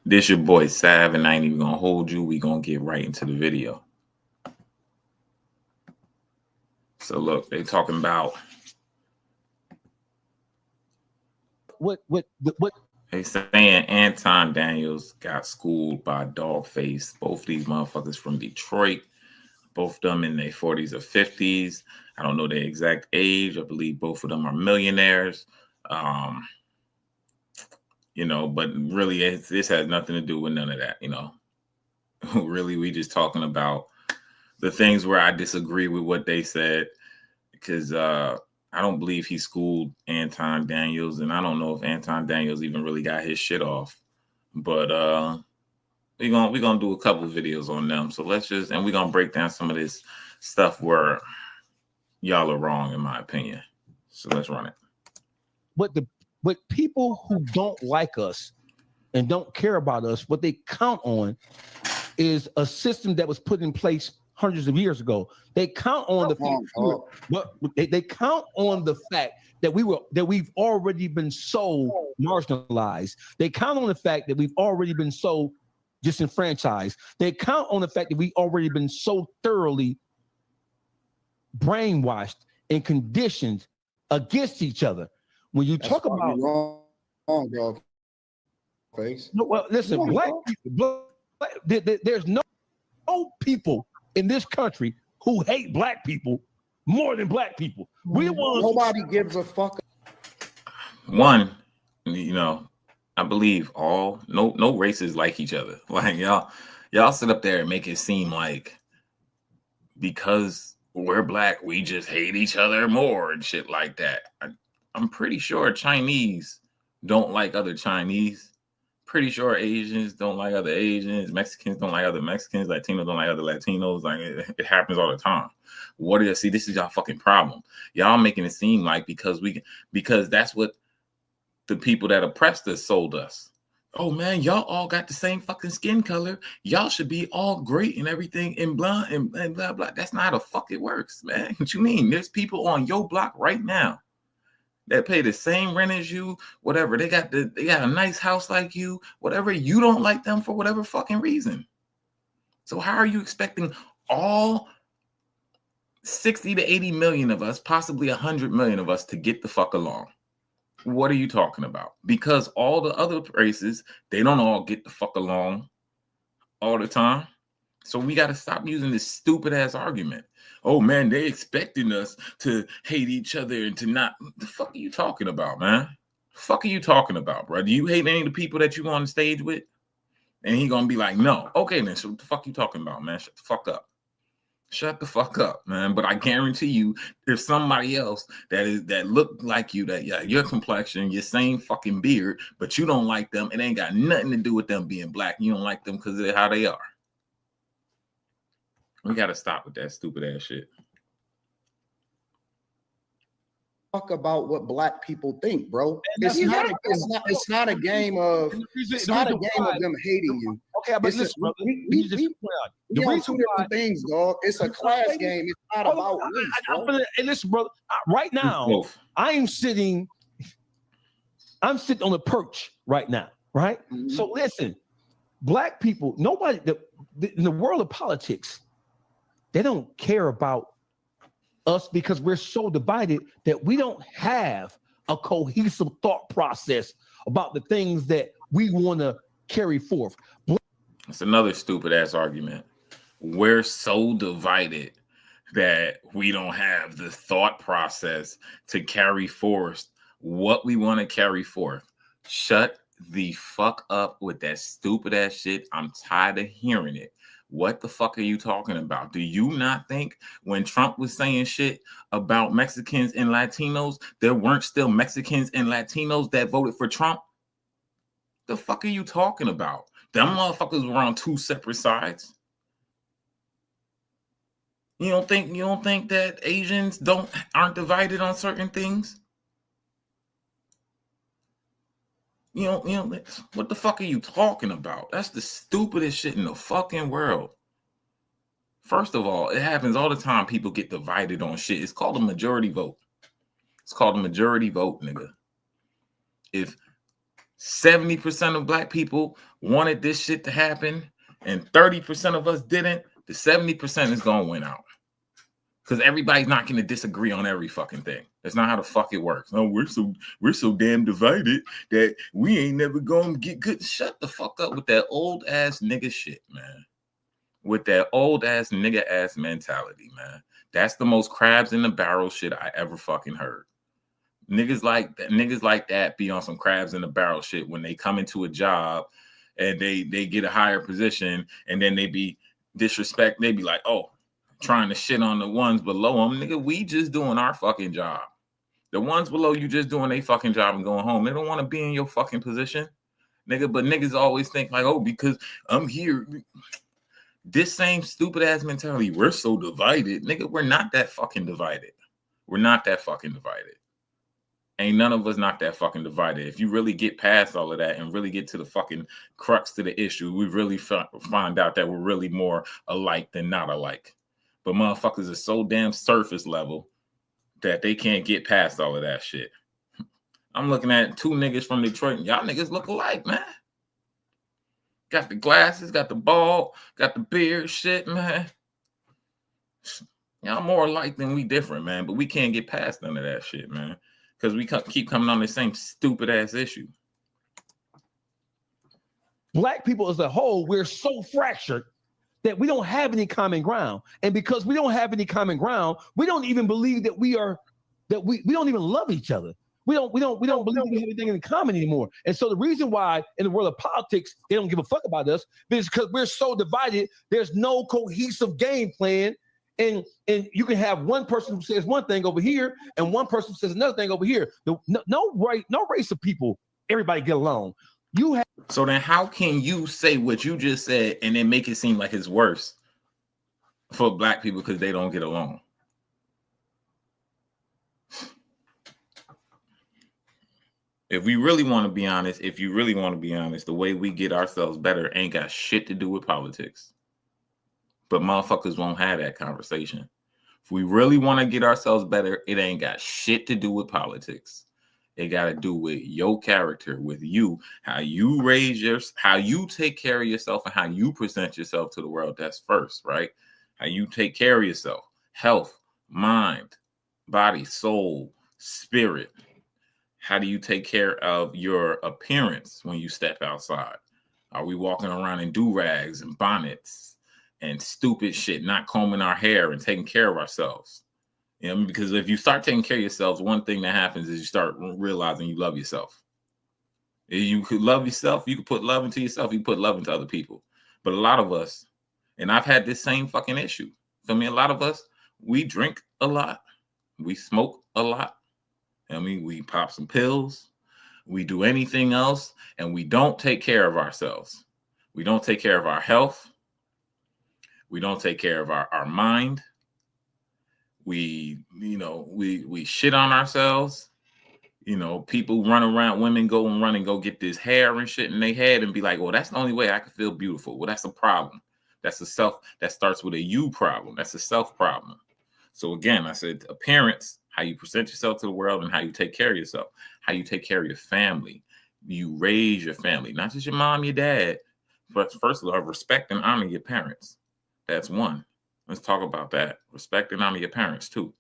This your boy Sav, and I ain't even gonna hold you. We gonna get right into the video. So look, they talking about what they saying Anton Daniels got schooled by Dogface. Both these motherfuckers from Detroit, both of them in their 40s or 50s. I don't know their exact age. I believe both of them are millionaires. But really this has nothing to do with none of that, Really, we just talking about the things where I disagree with what they said, because I don't believe he schooled Anton Daniels, and I don't know if Anton Daniels even really got his shit off. But we're gonna do a couple of videos on them. So we're gonna break down some of this stuff where y'all are wrong, in my opinion. So let's run it. What people who don't like us and don't care about us, what they count on is a system that was put in place hundreds of years ago. They count on they count on the fact that we've already been so marginalized. They count on the fact that we've already been so disenfranchised. They count on the fact that we've already been so thoroughly brainwashed and conditioned against each other. When you talk about wrong, dog face. No, well, listen, black people, there's no people in this country who hate black people more than black people. Nobody gives a fuck. One, I believe no races like each other. Like y'all sit up there and make it seem like because we're black, we just hate each other more and shit like that. I'm pretty sure Chinese don't like other Chinese. Pretty sure Asians don't like other Asians. Mexicans don't like other Mexicans. Latinos don't like other Latinos. Like it happens all the time. See, this is y'all fucking problem. Y'all making it seem like because that's what the people that oppressed us sold us. Oh man, y'all all got the same fucking skin color. Y'all should be all great and everything and blonde and blah blah. That's not how the fuck it works, man. What you mean? There's people on your block right now that pay the same rent as you, whatever. They got a nice house like you, whatever. You don't like them for whatever fucking reason. So how are you expecting all 60 to 80 million of us, possibly 100 million of us, to get the fuck along? What are you talking about? Because all the other races, they don't all get the fuck along all the time. So we got to stop using this stupid ass argument. Oh man, they expecting us to hate each other and to not. The fuck are you talking about, man? The fuck are you talking about, bro? Do you hate any of the people that you go on the stage with? And he gonna be like, no. Okay, then. So what the fuck you talking about, man? Shut the fuck up. Shut the fuck up, man. But I guarantee you, there's somebody else that look like you, your complexion, your same fucking beard, but you don't like them. It ain't got nothing to do with them being black. You don't like them because of how they are. We got to stop with that stupid ass shit. Fuck about what black people think, bro. It's not a game of them hating you. Okay, but listen, we on two different things, dog. It's a class game. It's not about race, bro. And listen, brother, right now, I'm sitting on a perch right now, right? Mm-hmm. So listen, black people, nobody in the world of politics, they don't care about us because we're so divided that we don't have a cohesive thought process about the things that we want to carry forth. It's another stupid ass argument. We're so divided that we don't have the thought process to carry forth what we want to carry forth. Shut the fuck up with that stupid ass shit. I'm tired of hearing it. What the fuck are you talking about? Do you not think when Trump was saying shit about Mexicans and Latinos, there weren't still Mexicans and Latinos that voted for Trump? The fuck are you talking about? Them motherfuckers were on two separate sides. You don't think that Asians aren't divided on certain things? What the fuck are you talking about? That's the stupidest shit in the fucking world. First of all, it happens all the time. People get divided on shit. It's called a majority vote. It's called a majority vote, nigga. If 70% of black people wanted this shit to happen, and 30% of us didn't, the 70% is gonna win out. Because everybody's not gonna disagree on every fucking thing. That's not how the fuck it works. No, we're so damn divided that we ain't never gonna get good. Shut the fuck up with that old ass nigga shit, man. With that old ass nigga ass mentality, man. That's the most crabs in the barrel shit I ever fucking heard. Niggas like that be on some crabs in the barrel shit when they come into a job and they get a higher position, and then they be disrespect. They be like, oh, trying to shit on the ones below them. Nigga, we just doing our fucking job. The ones below you just doing their fucking job and going home. They don't want to be in your fucking position, nigga. But niggas always think like, oh, because I'm here. This same stupid ass mentality. We're so divided, nigga. We're not that fucking divided. We're not that fucking divided. Ain't none of us not that fucking divided. If you really get past all of that and really get to the fucking crux to the issue, we really find out that we're really more alike than not alike. But motherfuckers are so damn surface level that they can't get past all of that shit. I'm looking at two niggas from Detroit, and y'all niggas look alike, man. Got the glasses, got the ball, got the beard, shit, man. Y'all more alike than we different, man. But we can't get past none of that shit, man. Because we keep coming on the same stupid ass issue. Black people as a whole, we're so fractured that we don't have any common ground. And because we don't have any common ground, we don't even believe that we don't even love each other. We don't believe we have anything in common anymore. And so the reason why in the world of politics, they don't give a fuck about us is because we're so divided. There's no cohesive game plan. And you can have one person who says one thing over here and one person who says another thing over here. No race of people, everybody get along. So then how can you say what you just said and then make it seem like it's worse for black people because they don't get along? If we really want to be honest, the way we get ourselves better ain't got shit to do with politics. But motherfuckers won't have that conversation. If we really want to get ourselves better, it ain't got shit to do with politics. It got to do with your character, with you, how you how you take care of yourself and how you present yourself to the world. That's first, right? How you take care of yourself, health, mind, body, soul, spirit. How do you take care of your appearance when you step outside? Are we walking around in do-rags and bonnets and stupid shit, not combing our hair and taking care of ourselves? You know, because if you start taking care of yourselves, one thing that happens is you start realizing you love yourself. If you could love yourself, you could put love into yourself, you put love into other people. But a lot of us, and I've had this same fucking issue. I mean, a lot of us, we drink a lot, we smoke a lot. I mean, we pop some pills, we do anything else, and we don't take care of ourselves. We don't take care of our health. We don't take care of our mind. We shit on ourselves. You know, people run around, women go and go get this hair and shit in their head and be like, well, that's the only way I can feel beautiful. Well, that's a problem. That's that starts with a you problem. That's a self problem. So again, I said appearance, how you present yourself to the world and how you take care of yourself, how you take care of your family. You raise your family, not just your mom, your dad, but first of all, respect and honor your parents. That's one. Let's talk about that. Respect and honor your parents too.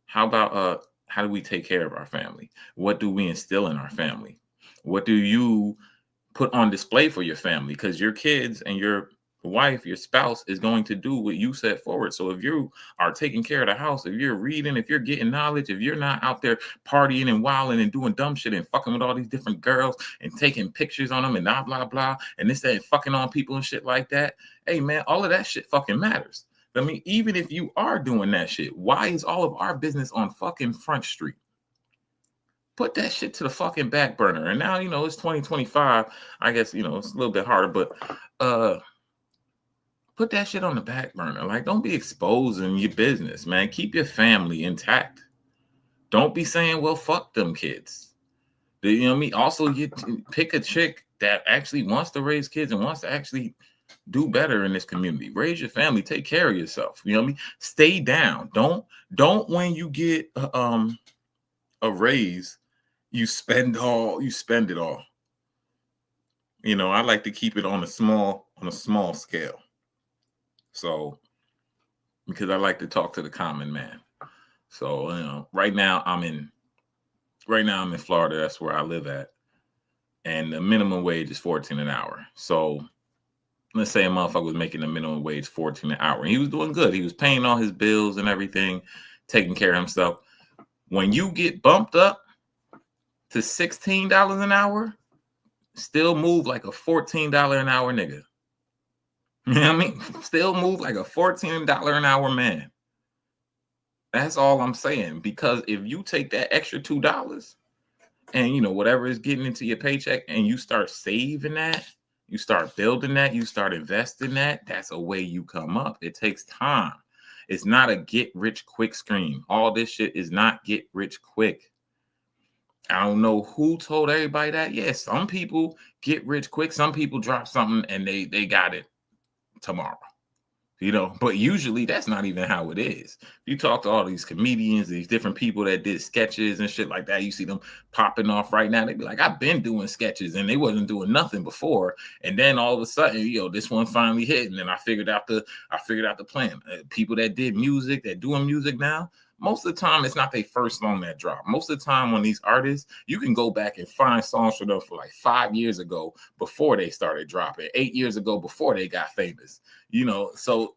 How about how do we take care of our family? What do we instill in our family? What do you put on display for your family? Because your kids and your wife, your spouse is going to do what you set forward. So if you are taking care of the house, if you're reading, if you're getting knowledge, if you're not out there partying and wilding and doing dumb shit and fucking with all these different girls and taking pictures on them and blah, blah, blah, and this, that, and fucking on people and shit like that. Hey, man, all of that shit fucking matters. I mean, even if you are doing that shit, why is all of our business on fucking Front Street? Put that shit to the fucking back burner. And now, it's 2025. I guess, it's a little bit harder, but put that shit on the back burner. Like, don't be exposing your business, man. Keep your family intact. Don't be saying, well, fuck them kids. You know what I mean? Also, you pick a chick that actually wants to raise kids and wants to actually do better in this community. Raise your family. Take care of yourself. You know what I mean? Stay down. Don't when you get a raise, you spend it all. You know, I like to keep it on a small scale. So because I like to talk to the common man. So, you know, right now I'm in Florida. That's where I live at. And the minimum wage is 14 an hour. So let's say a motherfucker was making the minimum wage 14 an hour. And he was doing good. He was paying all his bills and everything, taking care of himself. When you get bumped up to $16 an hour, still move like a $14 an hour nigga. You know what I mean? Still move like a $14 an hour man. That's all I'm saying. Because if you take that extra $2 and, you know, whatever is getting into your paycheck and you start saving that, you start building that, you start investing that, that's a way you come up. It takes time. It's not a get rich quick scheme. All this shit is not get rich quick. I don't know who told everybody that. Yes, some people get rich quick. Some people drop something and they got it tomorrow. You know, but usually that's not even how it is. You talk to all these comedians, these different people that did sketches and shit like that. You see them popping off right now. They be like, I've been doing sketches and they wasn't doing nothing before. And then all of a sudden, you know, this one finally hit. And then I figured out the plan. People that did music, that doing music now, most of the time it's not their first song that dropped. Most of the time on these artists, you can go back and find songs for them for like 5 years ago before they started dropping, 8 years ago before they got famous. You know, so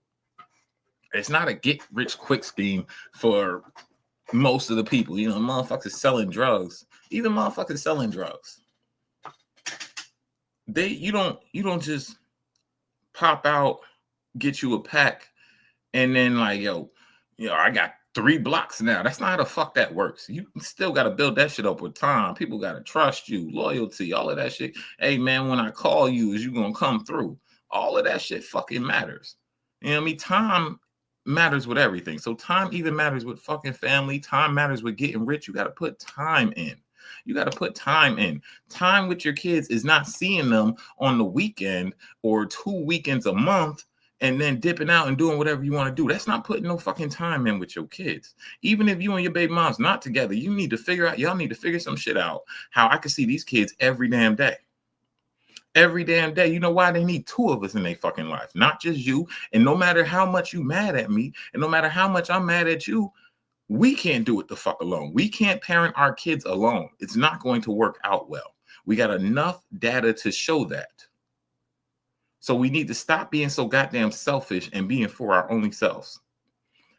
it's not a get rich quick scheme for most of the people. You know, motherfuckers selling drugs, even motherfuckers selling drugs. You don't just pop out, get you a pack, and then like, yo, you know, I got 3 blocks now. That's not how the fuck that works. You still got to build that shit up with time. People got to trust you, loyalty, all of that shit. Hey man, when I call you, is you gonna come through? All of that shit fucking matters. You know what I mean? Time matters with everything. So time even matters with fucking family. Time matters with getting rich. You got to put time in. You got to put time in. Time with your kids is not seeing them on the weekend or 2 weekends a month and then dipping out and doing whatever you want to do. That's not putting no fucking time in with your kids. Even if you and your baby mom's not together, y'all need to figure some shit out. How I can see these kids every damn day. Every damn day. You know why? They need 2 of us in their fucking life, not just you. And no matter how much you mad at me, and no matter how much I'm mad at you, we can't do it the fuck alone. We can't parent our kids alone. It's not going to work out well. We got enough data to show that. So we need to stop being so goddamn selfish and being for our only selves.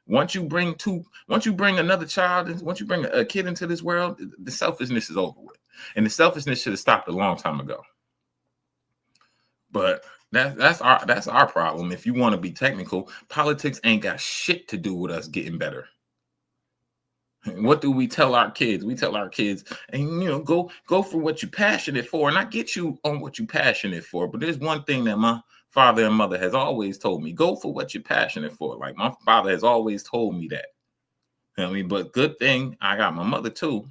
Once you bring another child, once you bring a kid into this world, the selfishness is over with. And the selfishness should have stopped a long time ago. But that's our problem. If you want to be technical, politics ain't got shit to do with us getting better. What do we tell our kids? We tell our kids, and you know, go for what you're passionate for, and I get you on what you're passionate for. But there's one thing that my father and mother has always told me: go for what you're passionate for. Like my father has always told me that. You know what I mean? But good thing I got my mother too.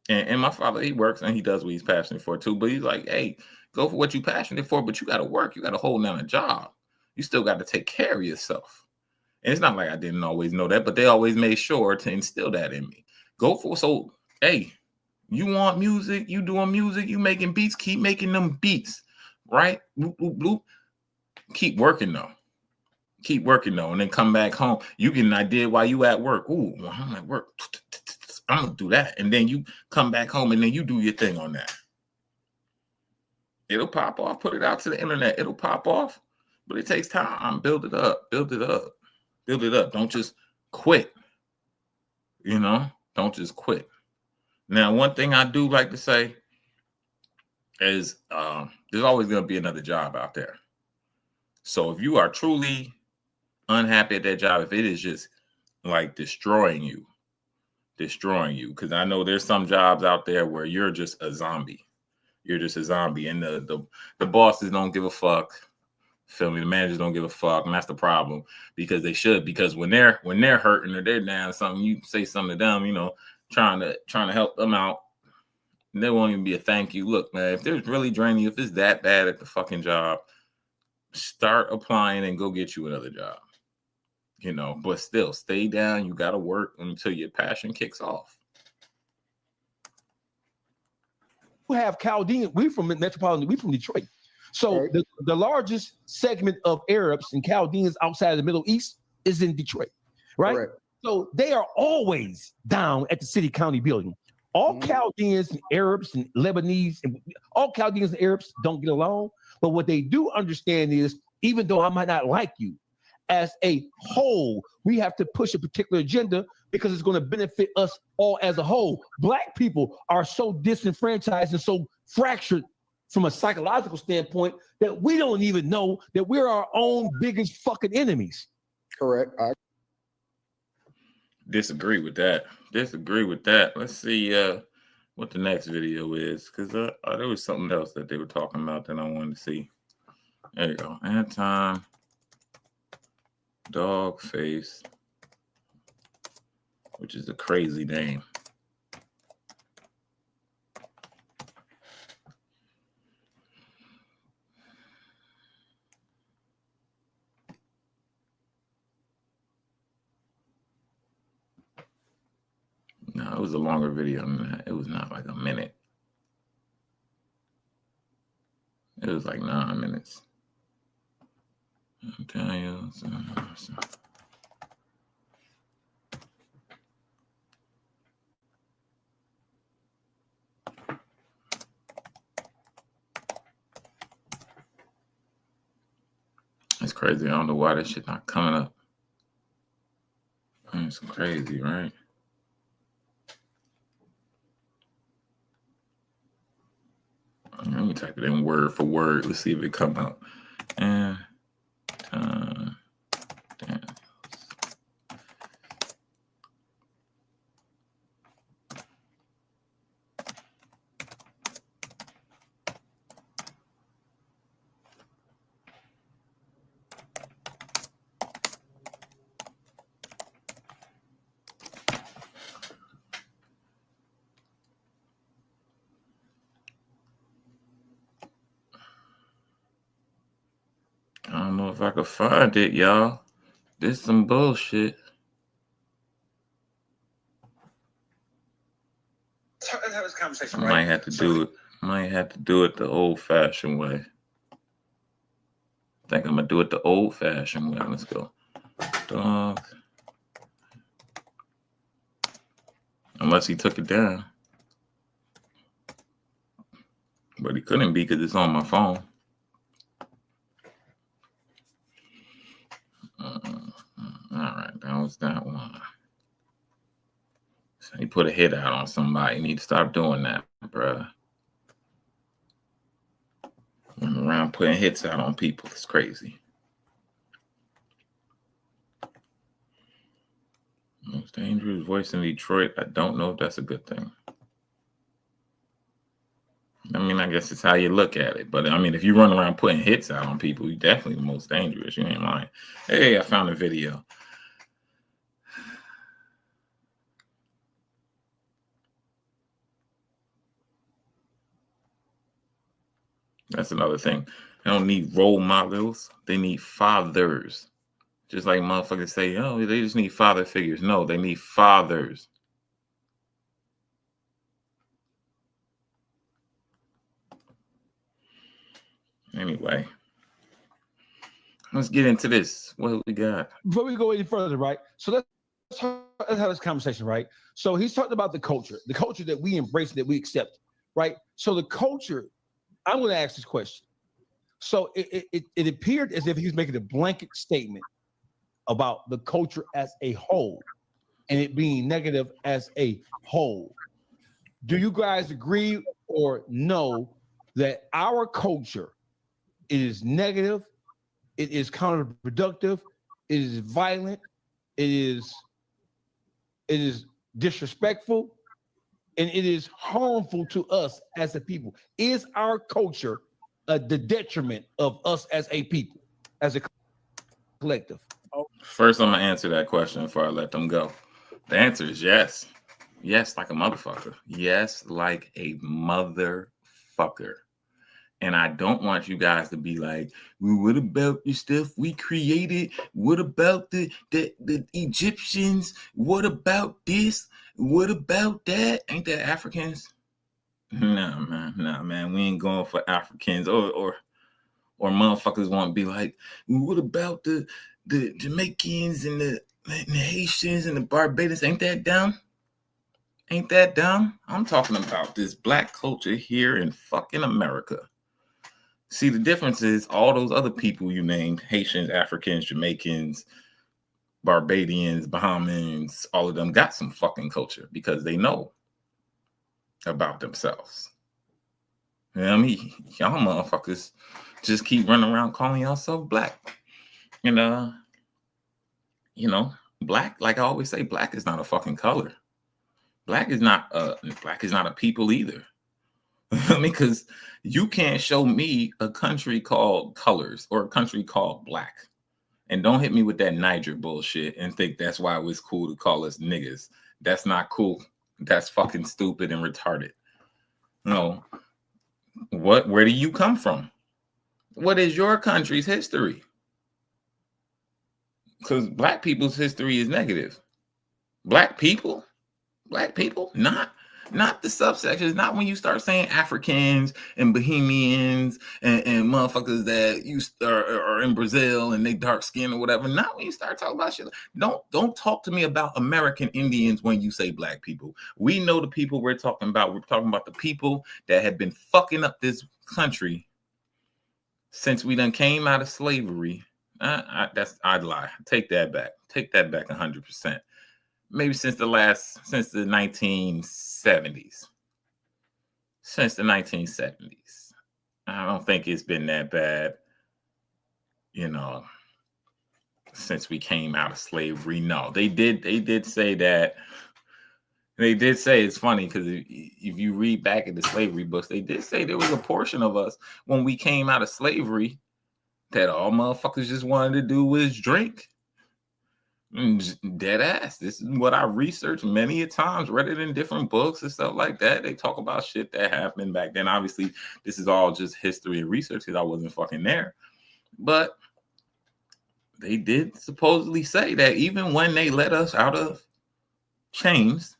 And my father, he works and he does what he's passionate for too. But he's like, hey, go for what you're passionate for, but you got to work. You got to hold down a job. You still got to take care of yourself. And it's not like I didn't always know that, but they always made sure to instill that in me. So, hey, you want music, you doing music, you making beats, keep making them beats, right? Bloop, bloop, bloop. Keep working though. And then come back home. You get an idea while you at work. Ooh, well, I'm at work. I'm gonna do that. And then you come back home and then you do your thing on that. It'll pop off, put it out to the internet. It'll pop off, but it takes time. Build it up. Don't just quit. You know, don't just quit. Now, one thing I do like to say is there's always going to be another job out there. So if you are truly unhappy at that job, if it is just like destroying you, because I know there's some jobs out there where you're just a zombie. And the bosses don't give a fuck. Feel me? The managers don't give a fuck, and that's the problem, because they should. Because when they're hurting or they're down something, you say something to them, you know, trying to help them out, and there won't even be a thank you. Look, man, if there's really draining you, if it's that bad at the fucking job, start applying and go get you another job. You know, but still stay down. You got to work until your passion kicks off. have Chaldean. We from metropolitan. We from Detroit. So the largest segment of Arabs and Chaldeans outside of the Middle East is in Detroit, right? Correct. So they are always down at the city county building. All Chaldeans and Arabs and Lebanese and all Chaldeans and Arabs don't get along. But what they do understand is, even though I might not like you, as a whole, we have to push a particular agenda because it's going to benefit us all as a whole. Black people are so disenfranchised and so fractured from a psychological standpoint that we don't even know that we're our own biggest fucking enemies. Correct. Disagree with that. Let's see what the next video is, because there was something else that they were talking about that I wanted to see. There you go. Anton Dogface, which is a crazy name. No, it was a longer video than that. It was not like a minute. It was like 9 minutes. Daniels. It's crazy. I don't know why this shit not coming up. It's crazy, right? Let me type it in word for word. Let's see if it come out. And Daniels. I don't know if I could find it, y'all. This is some bullshit. Let's have this conversation. I might have to do it. Might have to do it the old-fashioned way. I think I'm gonna do it the old-fashioned way. Let's go. Dog. Unless he took it down. But he couldn't be because it's on my phone. All right, that was that one. So he put a hit out on somebody. You need to stop doing that, bruh. Running around putting hits out on people. It's crazy. Most dangerous voice in Detroit. I don't know if that's a good thing. I mean, I guess it's how you look at it. But I mean, if you run around putting hits out on people, you're definitely the most dangerous. You ain't lying. Hey, I found a video. That's another thing. They don't need role models. They need fathers. Just like motherfuckers say, oh, they just need father figures. No, they need fathers. Anyway, let's get into this. What we got? Before we go any further, right? So let's have this conversation, right? So he's talking about the culture that we embrace, that we accept, right? So the culture, I'm going to ask this question. So it appeared as if he was making a blanket statement about the culture as a whole and it being negative as a whole. Do you guys agree or know that our culture, it is negative, it is counterproductive, it is violent, it is disrespectful, and it is harmful to us as a people? Is our culture the detriment of us as a people, as a collective? First, I'm gonna answer that question before I let them go. The answer is yes. Yes, like a motherfucker. Yes, like a motherfucker. And I don't want you guys to be like, well, what about the stuff we created? What about the Egyptians? What about this? What about that? Ain't that Africans? Nah, man. We ain't going for Africans or motherfuckers want to be like, what about the Jamaicans and the Haitians and the Barbadians? Ain't that dumb? Ain't that dumb? I'm talking about this black culture here in fucking America. See, the difference is all those other people you named, Haitians, Africans, Jamaicans, Barbadians, Bahamians, all of them got some fucking culture because they know about themselves. You know what I mean? Y'all motherfuckers just keep running around calling yourself black. And black, like I always say, black is not a fucking color. Black is not a people either. I mean, because you can't show me a country called colors or a country called black. And don't hit me with that Niger bullshit and think that's why it was cool to call us niggas. That's not cool. That's fucking stupid and retarded. No. Where do you come from? What is your country's history? Because black people's history is negative. Black people, not the subsections, not when you start saying Africans and Bohemians and motherfuckers that are in Brazil and they dark skin or whatever. Not when you start talking about shit. Don't talk to me about American Indians when you say black people. We know the people we're talking about. We're talking about the people that have been fucking up this country since we done came out of slavery. I'd lie. Take that back. Take that back 100%. Maybe since the 1970s. Since the 1970s. I don't think it's been that bad, since we came out of slavery. No, they did say that. They did say, it's funny because if you read back in the slavery books, they did say there was a portion of us when we came out of slavery that all motherfuckers just wanted to do was drink. Dead ass. This is what I researched many a times, read it in different books and stuff like that. They talk about shit that happened back then. Obviously, this is all just history and research because I wasn't fucking there. But they did supposedly say that even when they let us out of chains,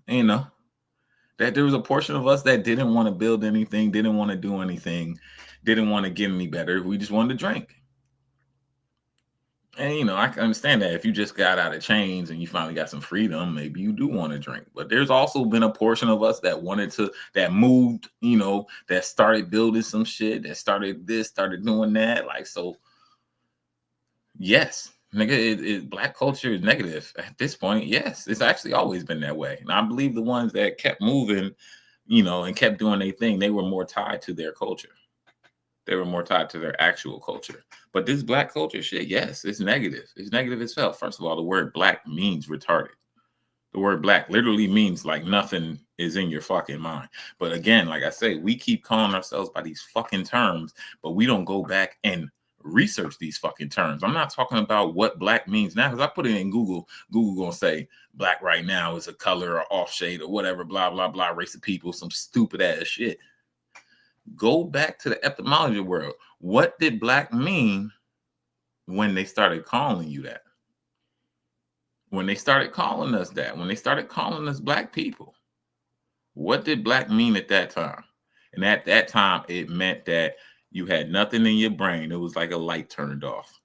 that there was a portion of us that didn't want to build anything, didn't want to do anything, didn't want to get any better. We just wanted to drink. And, I can understand that if you just got out of chains and you finally got some freedom, maybe you do want to drink. But there's also been a portion of us that that moved, that started building some shit, that started this, started doing that. Like, so, yes, nigga, black culture is negative at this point. Yes, it's actually always been that way. And I believe the ones that kept moving, and kept doing their thing, they were more tied to their culture. They were more tied to their actual culture. But this black culture shit, yes, it's negative. It's negative as hell. First of all, the word black means retarded. The word black literally means like nothing is in your fucking mind. But again, like I say, we keep calling ourselves by these fucking terms, but we don't go back and research these fucking terms. I'm not talking about what black means now, because I put it in Google. Google gonna say black right now is a color or off shade or whatever, blah, blah, blah, race of people, some stupid ass shit. Go back to the etymology world. What did black mean when they started calling you that? When they started calling us that, when they started calling us black people, what did black mean at that time? And at that time, it meant that you had nothing in your brain. It was like a light turned off.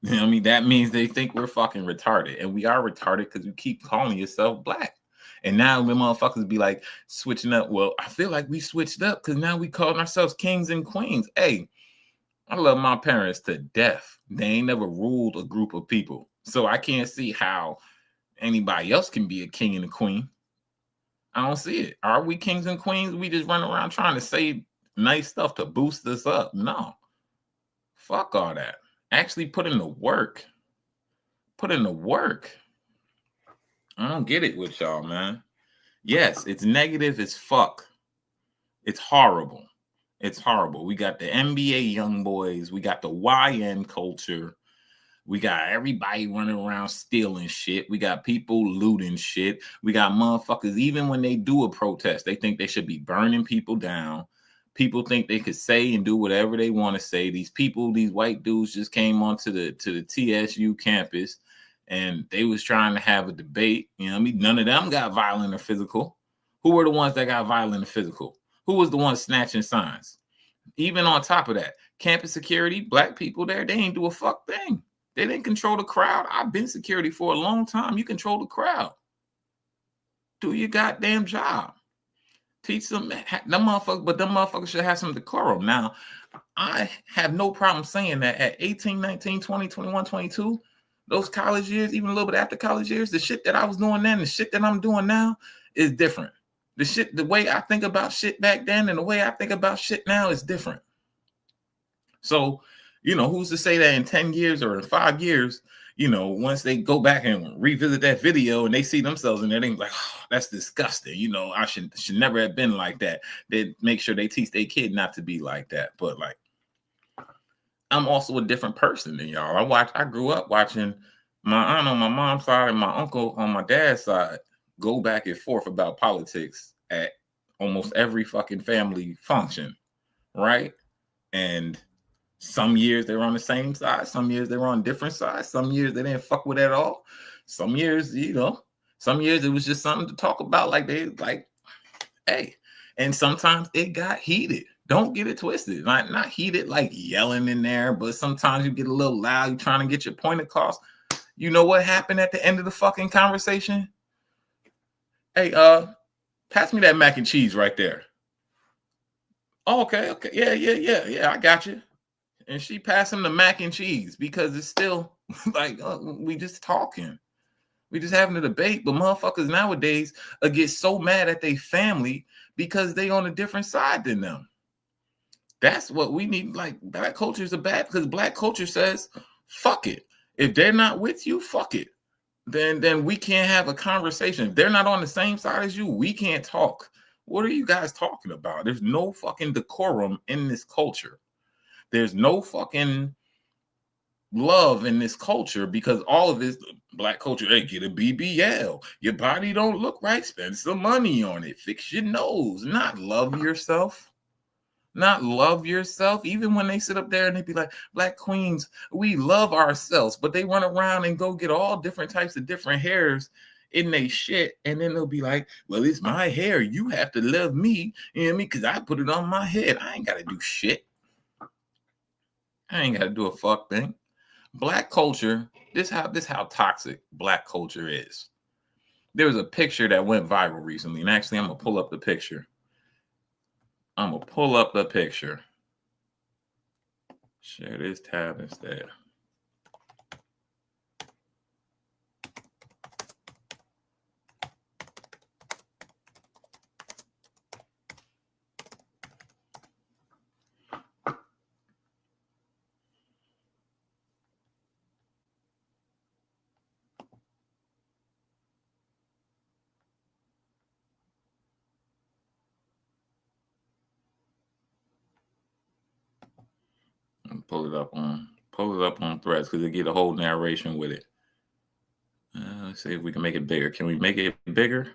I mean, that means they think we're fucking retarded. And we are retarded because you keep calling yourself black. And now the motherfuckers be like switching up. Well, I feel like we switched up because now we calling ourselves kings and queens. Hey, I love my parents to death. They ain't never ruled a group of people. So I can't see how anybody else can be a king and a queen. I don't see it. Are we kings and queens? We just run around trying to say nice stuff to boost us up. No. Fuck all that. Actually put in the work. Put in the work. I don't get it with y'all, man. Yes, it's negative as fuck. It's horrible. It's horrible. We got the NBA young boys. We got the YN culture. We got everybody running around stealing shit. We got people looting shit. We got motherfuckers, even when they do a protest, they think they should be burning people down. People think they could say and do whatever they want to say. These people, these white dudes just came onto the TSU campus and they was trying to have a debate. You know what I mean? None of them got violent or physical. Who were the ones that got violent and physical? Who was the one snatching signs? Even on top of that, campus security, black people there, they ain't do a fuck thing. They didn't control the crowd. I've been security for a long time. You control the crowd. Do your goddamn job. Teach them motherfuckers, but them motherfuckers should have some decorum. Now, I have no problem saying that at 18, 19, 20, 21, 22, those college years, even a little bit after college years, the shit that I was doing then, the shit that I'm doing now is different. The way I think about shit back then and the way I think about shit now is different. So, who's to say that in 10 years or in 5 years, once they go back and revisit that video and they see themselves in there, they be like, oh, that's disgusting. I should never have been like that. They make sure they teach their kid not to be like that. But like, I'm also a different person than y'all. I grew up watching my aunt on my mom's side and my uncle on my dad's side go back and forth about politics at almost every fucking family function, right? And some years they were on the same side, some years they were on different sides, some years they didn't fuck with it at all. Some years, some years it was just something to talk about, hey. And sometimes it got heated. Don't get it twisted. Not heated like yelling in there, but sometimes you get a little loud, you're trying to get your point across. You know what happened at the end of the fucking conversation? Hey, pass me that mac and cheese right there. Oh, okay. Yeah, I got you. And she passed him the mac and cheese because it's still like, we just talking. We just having a debate. But motherfuckers nowadays get so mad at their family because they on a different side than them. That's what we need. Like, black culture is because black culture says, fuck it. If they're not with you, fuck it. Then we can't have a conversation. If they're not on the same side as you, we can't talk. What are you guys talking about? There's no fucking decorum in this culture. There's no fucking love in this culture because all of this black culture, hey, get a BBL. Your body don't look right. Spend some money on it. Fix your nose. Not love yourself. Not love yourself. Even when they sit up there and they be like, black queens, we love ourselves, but they run around and go get all different types of different hairs in they shit. And then they'll be like, well, it's my hair. You have to love me. You know what I mean? Because I put it on my head. I ain't got to do shit. I ain't got to do a fuck thing. Black culture, this how toxic black culture is. There was a picture that went viral recently. And actually, I'm going to pull up the picture. Share this tab instead. Pull it up on Threads because it get a whole narration with it. Let's see if we can make it bigger. Can we make it bigger?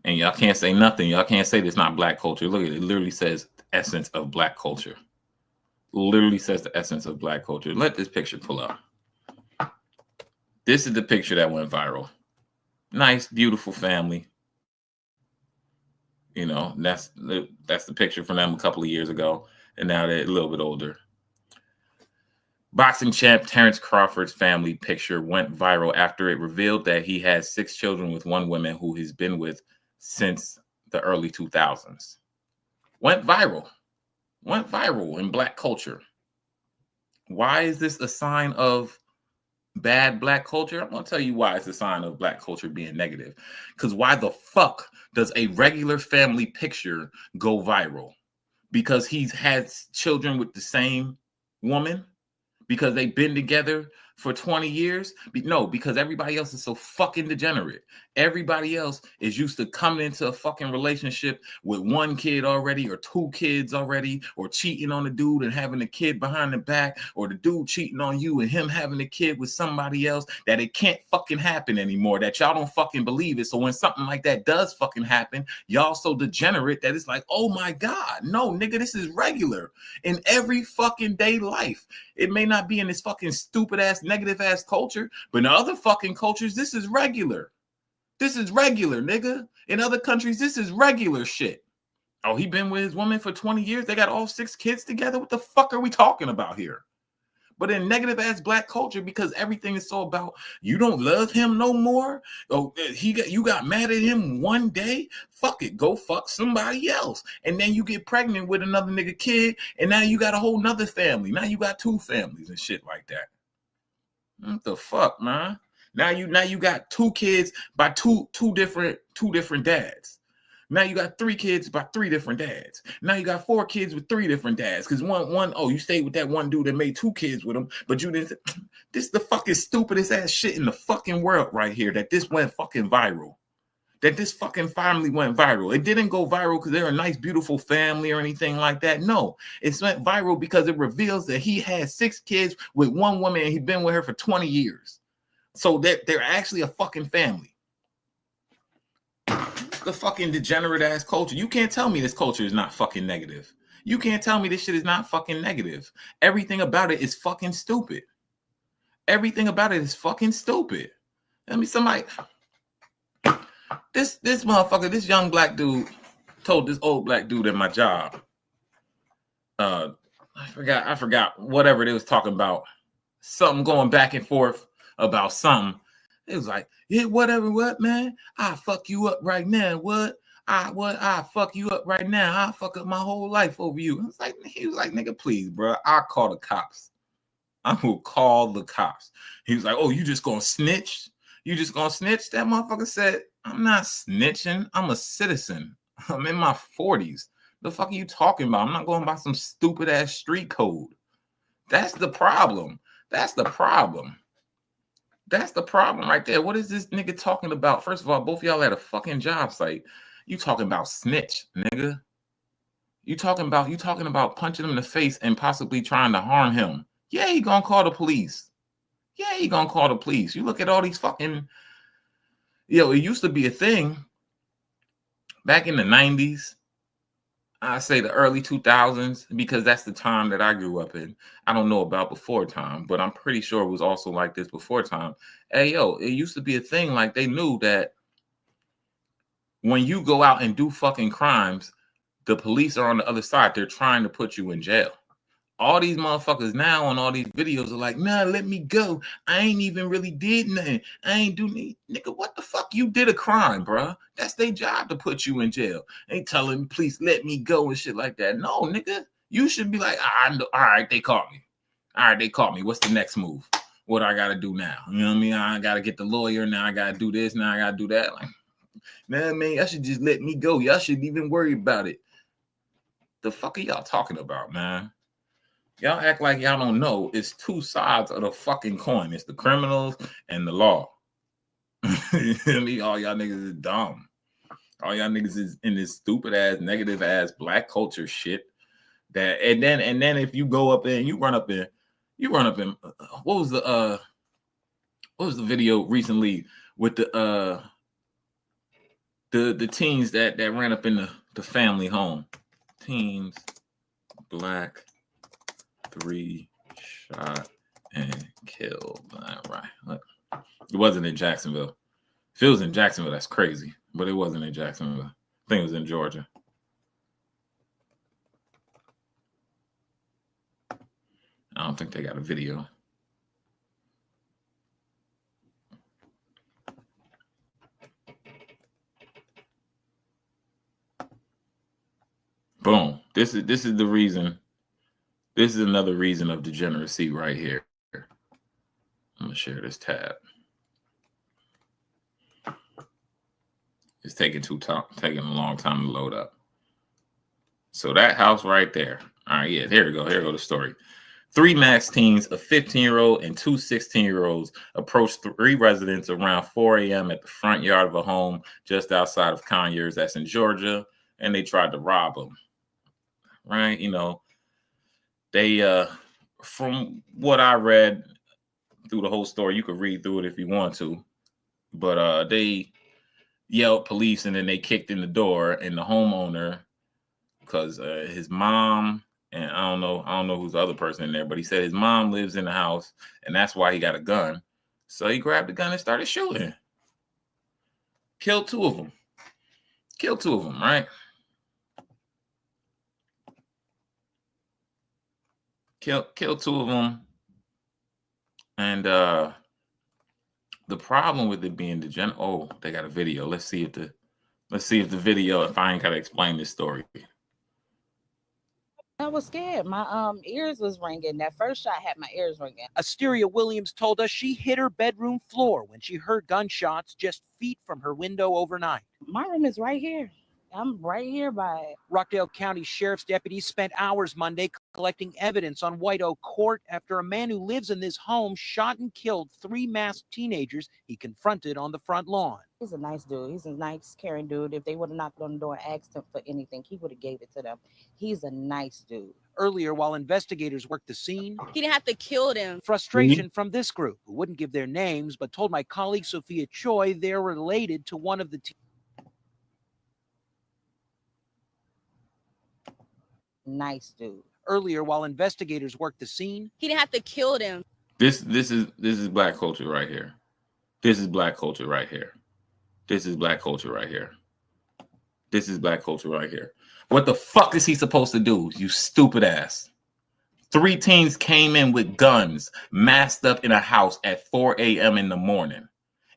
And y'all can't say nothing. Y'all can't say this not black culture. Look at it. It literally says essence of black culture. Literally says the essence of black culture. Let this picture pull up. This is the picture that went viral. Nice, beautiful family. That's the picture from them a couple of years ago, and now they're a little bit older. Boxing champ Terrence Crawford's family picture went viral after it revealed that he has 6 children with one woman who he's been with since the early 2000s. Went viral in black culture. Why is this a sign of bad black culture? I'm going to tell you why it's a sign of black culture being negative. Because why the fuck does a regular family picture go viral? Because he's had children with the same woman? Because they've been together for 20 years? No, because everybody else is so fucking degenerate. Everybody else is used to coming into a fucking relationship with one kid already, or two kids already, or cheating on the dude and having a kid behind the back, or the dude cheating on you and him having a kid with somebody else, that it can't fucking happen anymore, that y'all don't fucking believe it. So when something like that does fucking happen, y'all so degenerate that it's like, oh my God, no, nigga, this is regular in every fucking day life. It may not be in this fucking stupid ass, negative ass culture, but in other fucking cultures, this is regular. This is regular, nigga. In other countries, this is regular shit. Oh, he been with his woman for 20 years. They got all 6 kids together. What the fuck are we talking about here? But in negative ass black culture, because everything is so about you don't love him no more. Oh, you got mad at him one day. Fuck it, go fuck somebody else. And then you get pregnant with another nigga kid, and now you got a whole nother family. Now you got 2 families and shit like that. What the fuck, man? Now you got 2 kids by two different dads. Now you got 3 kids by 3 different dads. Now you got 4 kids with 3 different dads. Because you stayed with that one dude that made 2 kids with him, but you didn't. This is the fucking stupidest ass shit in the fucking world right here, that this went fucking viral. That this fucking family went viral. It didn't go viral because they're a nice, beautiful family or anything like that. No, it went viral because it reveals that he had 6 kids with one woman and he's been with her for 20 years. So that they're actually a fucking family. The fucking degenerate ass culture. You can't tell me this culture is not fucking negative. You can't tell me this shit is not fucking negative. Everything about it is fucking stupid. Everything about it is fucking stupid. I mean, somebody, this motherfucker, this young black dude told this old black dude at my job. I forgot whatever they was talking about. Something going back and forth about something. It was like, yeah, whatever, what, man? I fuck you up right now. What? I fuck you up right now. I fuck up my whole life over you. He was like, nigga, please, bro. I'll call the cops. I will call the cops. He was like, oh, you just gonna snitch? You just gonna snitch? That motherfucker said, I'm not snitching. I'm a citizen. I'm in my 40s. The fuck are you talking about? I'm not going by some stupid ass street code. That's the problem. That's the problem. That's the problem right there. What is this nigga talking about? First of all, both of y'all at a fucking job site. You talking about snitch, nigga. You talking about punching him in the face and possibly trying to harm him. Yeah, he gonna call the police. Yeah, he gonna call the police. You look at all these fucking, it used to be a thing back in the 90s. I say the early 2000s, because that's the time that I grew up in. I don't know about before time, but I'm pretty sure it was also like this before time. Hey, it used to be a thing, like they knew that when you go out and do fucking crimes, the police are on the other side. They're trying to put you in jail. All these motherfuckers now on all these videos are like, nah, let me go. I ain't even really did nothing. I ain't do nothing. Nigga, what the fuck? You did a crime, bro. That's their job to put you in jail. Ain't telling, please let me go and shit like that. No, nigga. You should be like, I know. All right, they caught me. All right, they caught me. What's the next move? What I got to do now? You know what I mean? I got to get the lawyer. Now I got to do this. Now I got to do that. Like, man, y'all should just let me go. Y'all shouldn't even worry about it. The fuck are y'all talking about, man? Y'all act like y'all don't know. It's 2 sides of the fucking coin. It's the criminals and the law. All y'all niggas is dumb. All y'all niggas is in this stupid ass, negative ass black culture shit. And then if you go up there and you run up in, what was the video recently with the teens that ran up in the family home? Teens, black, 3 shot and killed. Right. Look, it wasn't in Jacksonville. If it was in Jacksonville, that's crazy. But it wasn't in Jacksonville. I think it was in Georgia. I don't think they got a video. Boom. This is the reason. This is another reason of degeneracy right here. I'm gonna share this tab. It's taking taking a long time to load up. So that house right there. All right, yeah, here we go. Here go the story. Three max teens, a 15-year-old and two 16-year-olds, approached three residents around 4 a.m. at the front yard of a home just outside of Conyers, that's in Georgia, and they tried to rob them. Right? You know, they, from what I read through the whole story, you could read through it if you want to, but they yelled police and then they kicked in the door, and the homeowner, because his mom, and I don't know who's the other person in there, but he said his mom lives in the house, and that's why he got a gun. So he grabbed the gun and started shooting. Killed two of them. Right? Killed two of them. And the problem with it being degenerate. Oh, they got a video. Let's see if the video. If I ain't gotta explain this story. I was scared. My ears was ringing. That first shot had my ears ringing. Asteria Williams told us she hit her bedroom floor when she heard gunshots just feet from her window overnight. My room is right here. I'm right here by it. Rockdale County Sheriff's deputies spent hours Monday collecting evidence on White Oak Court after a man who lives in this home shot and killed three masked teenagers he confronted on the front lawn. He's a nice dude. He's a nice, caring dude. If they would have knocked on the door and asked him for anything, he would have gave it to them. He's a nice dude. Earlier, while investigators worked the scene, he didn't have to kill them. Frustration from this group, who wouldn't give their names, but told my colleague Sophia Choi they're related to one of the nice dude. Earlier, while investigators worked the scene, he didn't have to kill them. This is black culture right here. This is black culture right here. This is black culture right here. This is black culture right here. What the fuck is he supposed to do, you stupid ass? Three teens came in with guns, masked up in a house at 4 a.m. in the morning.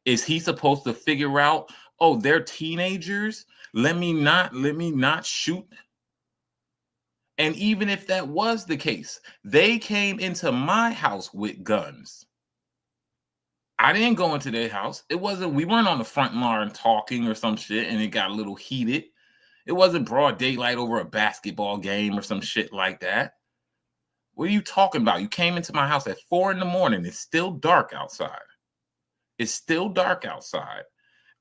Is he supposed to figure out, oh, they're teenagers? Let me not shoot. And even if that was the case, they came into my house with guns. I didn't go into their house. We weren't on the front lawn talking or some shit and it got a little heated. It wasn't broad daylight over a basketball game or some shit like that. What are you talking about? You came into my house at 4 a.m. It's still dark outside.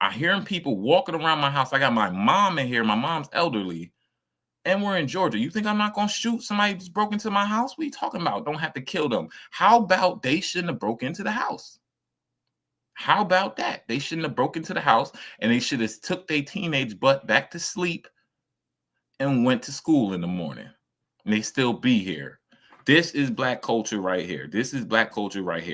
I hear people walking around my house. I got my mom in here. My mom's elderly. And we're in Georgia. You think I'm not going to shoot somebody who's broke into my house? What are you talking about? Don't have to kill them. How about they shouldn't have broke into the house? How about that? They shouldn't have broke into the house and they should have took their teenage butt back to sleep and went to school in the morning. And they still be here. This is black culture right here.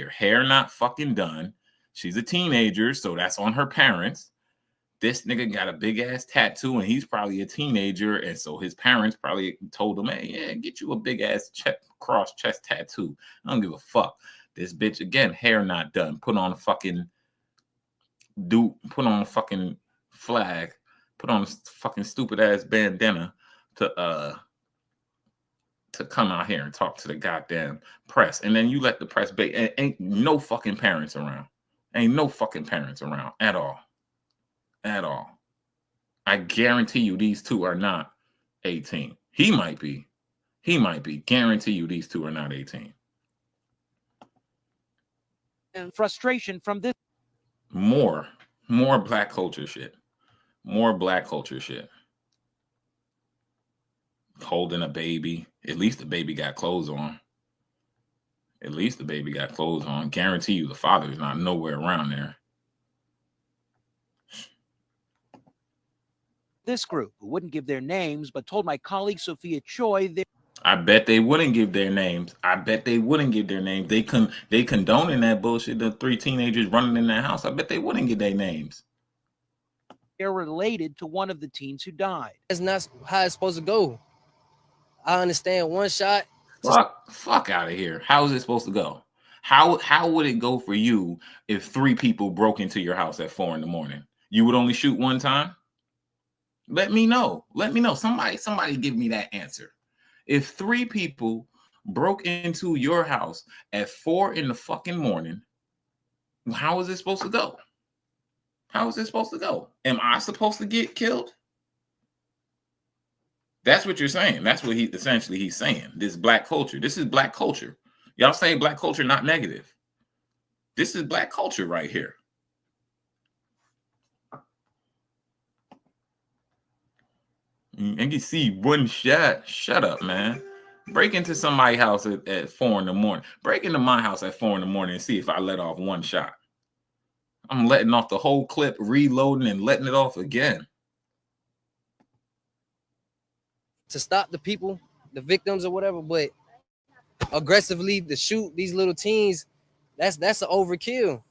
Hair not fucking done. She's a teenager, so that's on her parents. This nigga got a big ass tattoo and he's probably a teenager. And so his parents probably told him, hey, yeah, get you a big ass cross chest tattoo. I don't give a fuck. This bitch, again, hair not done. Put on a fucking flag. Put on a fucking stupid ass bandana to come out here and talk to the goddamn press. And then you let the press bait. And ain't no fucking parents around. At all. I guarantee you these two are not 18. He might be. Guarantee you these two are not 18. And frustration from this. More black culture shit. Holding a baby. At least the baby got clothes on. Guarantee you the father is not nowhere around there. This group, who wouldn't give their names, but told my colleague Sophia Choi I bet they wouldn't give their names. They condoning that bullshit. The three teenagers running in that house. I bet they wouldn't give their names. They're related to one of the teens who died. That's not how it's supposed to go. I understand one shot. Fuck out of here. How is it supposed to go? How would it go for you if three people broke into your house at 4 a.m? You would only shoot one time? Let me know. Somebody give me that answer. If three people broke into your house at 4 a.m, how is it supposed to go? Am I supposed to get killed? That's what you're saying. That's what he's saying. This is black culture. Y'all saying black culture not negative. This is black culture right here. And you see one shot. Shut up, man. Break into somebody's house at 4 in the morning. Break into my house at 4 in the morning and see if I let off one shot. I'm letting off the whole clip, reloading and letting it off again. To stop the people, the victims or whatever, but aggressively to shoot these little teens, that's an overkill.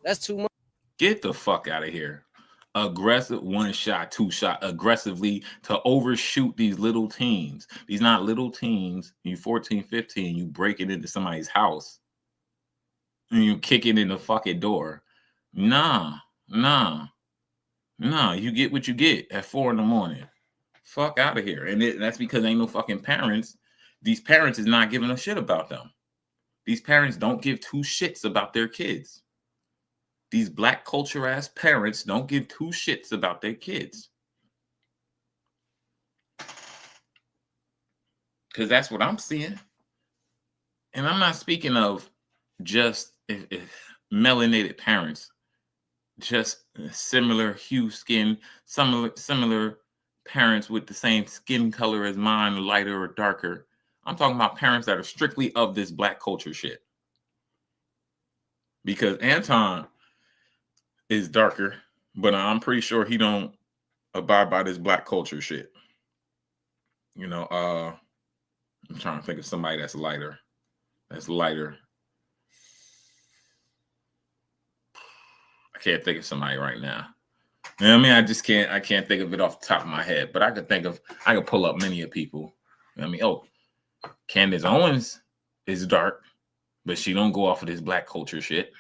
That's too much. Get the fuck out of here. Aggressive, one shot, two shot, aggressively to overshoot these little teens. These not little teens. You 14, 15, you break it into somebody's house and you kick it in the fucking door. Nah, you get what you get at 4 in the morning. Fuck out of here. And that's because ain't no fucking parents. These parents is not giving a shit about them. These parents don't give two shits about their kids. These black culture ass parents don't give two shits about their kids. Because that's what I'm seeing. And I'm not speaking of just melanated parents, just similar hue skin, similar parents with the same skin color as mine, lighter or darker. I'm talking about parents that are strictly of this black culture shit. Because Anton is darker, but I'm pretty sure he don't abide by this black culture shit. You know, I'm trying to think of somebody that's lighter. I can't think of somebody right now. You know what I mean? I can't think of it off the top of my head, but I could pull up many of people. You know what I mean? Candace Owens is dark, but she don't go off of this black culture shit.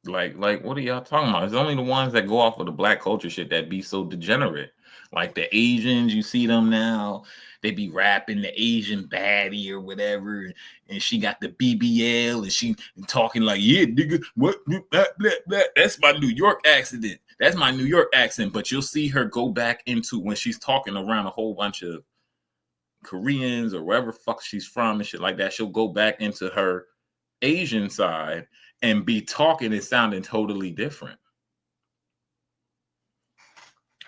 Like what are y'all talking about? It's only the ones that go off of the black culture shit that be so degenerate. Like the Asians, you see them now. They be rapping the Asian baddie or whatever, and she got the BBL and she talking like, yeah, nigga, what? That's my New York accent. That's my New York accent. But you'll see her go back into when she's talking around a whole bunch of Koreans or wherever fuck she's from and shit like that. She'll go back into her Asian side and be talking and sounding totally different.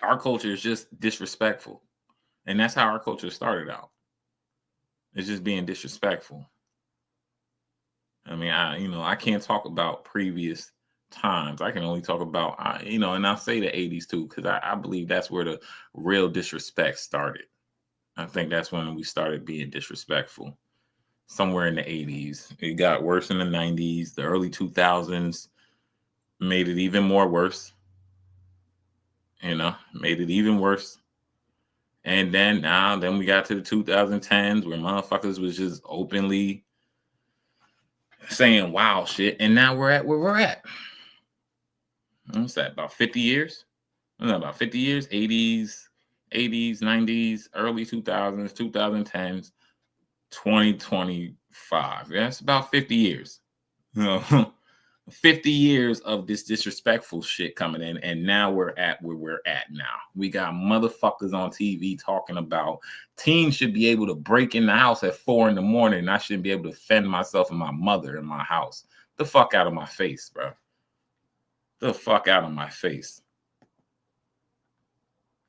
Our culture is just disrespectful. And that's how our culture started out. It's just being disrespectful. I mean, I can't talk about previous times. I can only talk about, and I'll say the 80s too, because I believe that's where the real disrespect started. I think that's when we started being disrespectful. Somewhere in the 80s. It got worse in the 90s. The early 2000s made it even more worse. Made it even worse. And then we got to the 2010s where motherfuckers was just openly saying wow shit. And now we're at where we're at. What's that? About 50 years? About 50 years? 80s, 90s, early 2000s, 2010s. 2025. Yeah, it's about 50 years. 50 years of this disrespectful shit coming in, and now we're at where we're at now. We got motherfuckers on TV talking about teens should be able to break in the house at 4 in the morning, and I shouldn't be able to defend myself and my mother in my house. The fuck out of my face, bro. The fuck out of my face.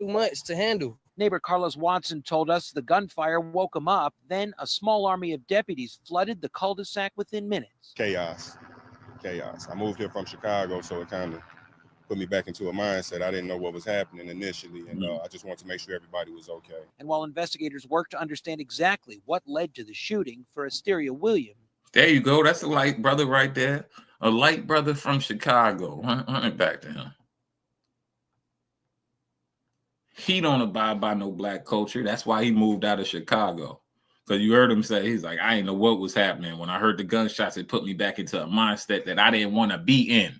Too much to handle. Neighbor Carlos Watson told us the gunfire woke him up. Then a small army of deputies flooded the cul-de-sac within minutes. Chaos. I moved here from Chicago, so it kind of put me back into a mindset. I didn't know what was happening initially, and I just wanted to make sure everybody was okay. And while investigators work to understand exactly what led to the shooting, for Asteria William. There you go. That's a light brother right there. A light brother from Chicago. Run it back to him. He don't abide by no black culture. That's why he moved out of Chicago. Because you heard him say, he's like, I didn't know what was happening. When I heard the gunshots, it put me back into a mindset that I didn't want to be in.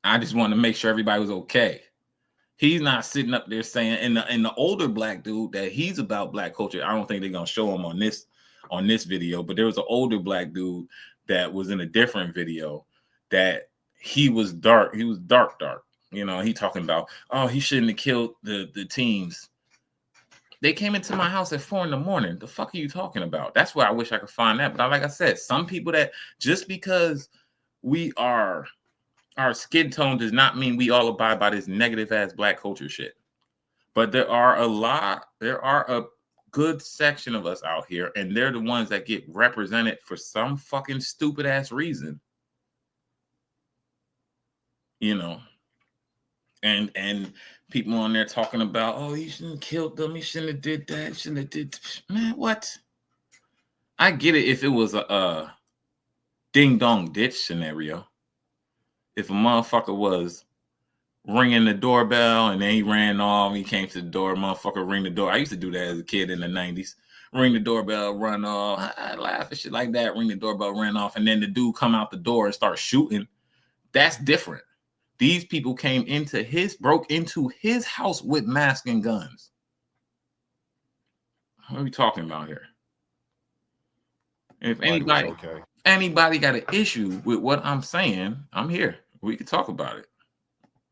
I just wanted to make sure everybody was okay. He's not sitting up there saying, and the older black dude that he's about black culture, I don't think they're going to show him on this video, but there was an older black dude that was in a different video that he was dark. He was dark. He talking about, oh, he shouldn't have killed the teens. They came into my house at 4 a.m. The fuck are you talking about? That's where I wish I could find that. But like I said, some people that just because we are our skin tone does not mean we all abide by this negative ass black culture shit. But there are a good section of us out here, and they're the ones that get represented for some fucking stupid ass reason. You know. And people on there talking about, oh, he shouldn't have killed them, he shouldn't have did that, he shouldn't have did. Man, what? I get it if it was a ding dong ditch scenario. If a motherfucker was ringing the doorbell and then he ran off, he came to the door, motherfucker ring the door. I used to do that as a kid in the 90s. Ring the doorbell, run off. I laugh and shit like that. Ring the doorbell, ran off, and then the dude come out the door and start shooting. That's different. These people broke into his house with masks and guns. What are we talking about here? If anybody got an issue with what I'm saying, I'm here. We can talk about it.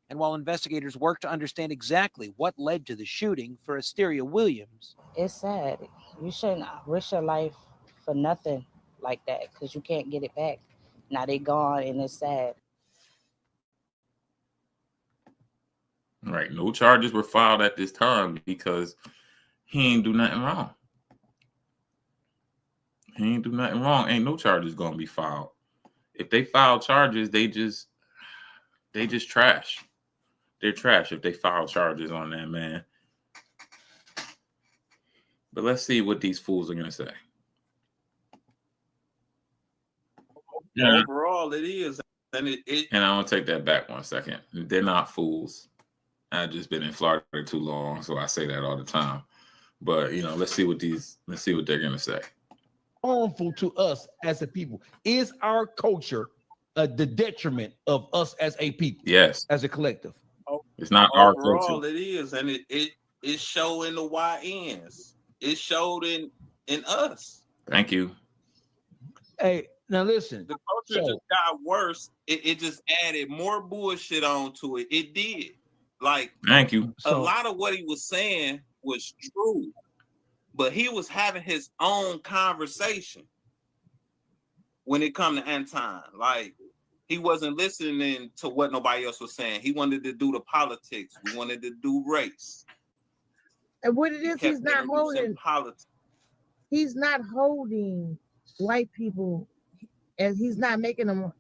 And while investigators work to understand exactly what led to the shooting for Asteria Williams, it's sad. You shouldn't risk your life for nothing like that because you can't get it back. Now they gone and it's sad. Right. No charges were filed at this time because he ain't do nothing wrong. He ain't do nothing wrong. Ain't no charges gonna be filed. If they file charges, they just trash. They're trash if they file charges on that man. But let's see what these fools are gonna say. Yeah. Overall, it is, and and I'm gonna take that back 1 second. They're not fools. I've just been in Florida too long, so I say that all the time. But let's see what they're gonna say. Harmful to us as a people. Is our culture the detriment of us as a people? Yes, as a collective. It's not our culture. Overall, it is, and it showed in the YNs. It showed in us. Thank you. Hey, now listen. The culture just got worse. It just added more bullshit onto it. It did. Like, thank you. A lot of what he was saying was true, but he was having his own conversation when it come to Anton. Like, he wasn't listening to what nobody else was saying. He wanted to do the politics. We wanted to do race. And what it is, he's not holding politics. He's not holding white people, and he's not making them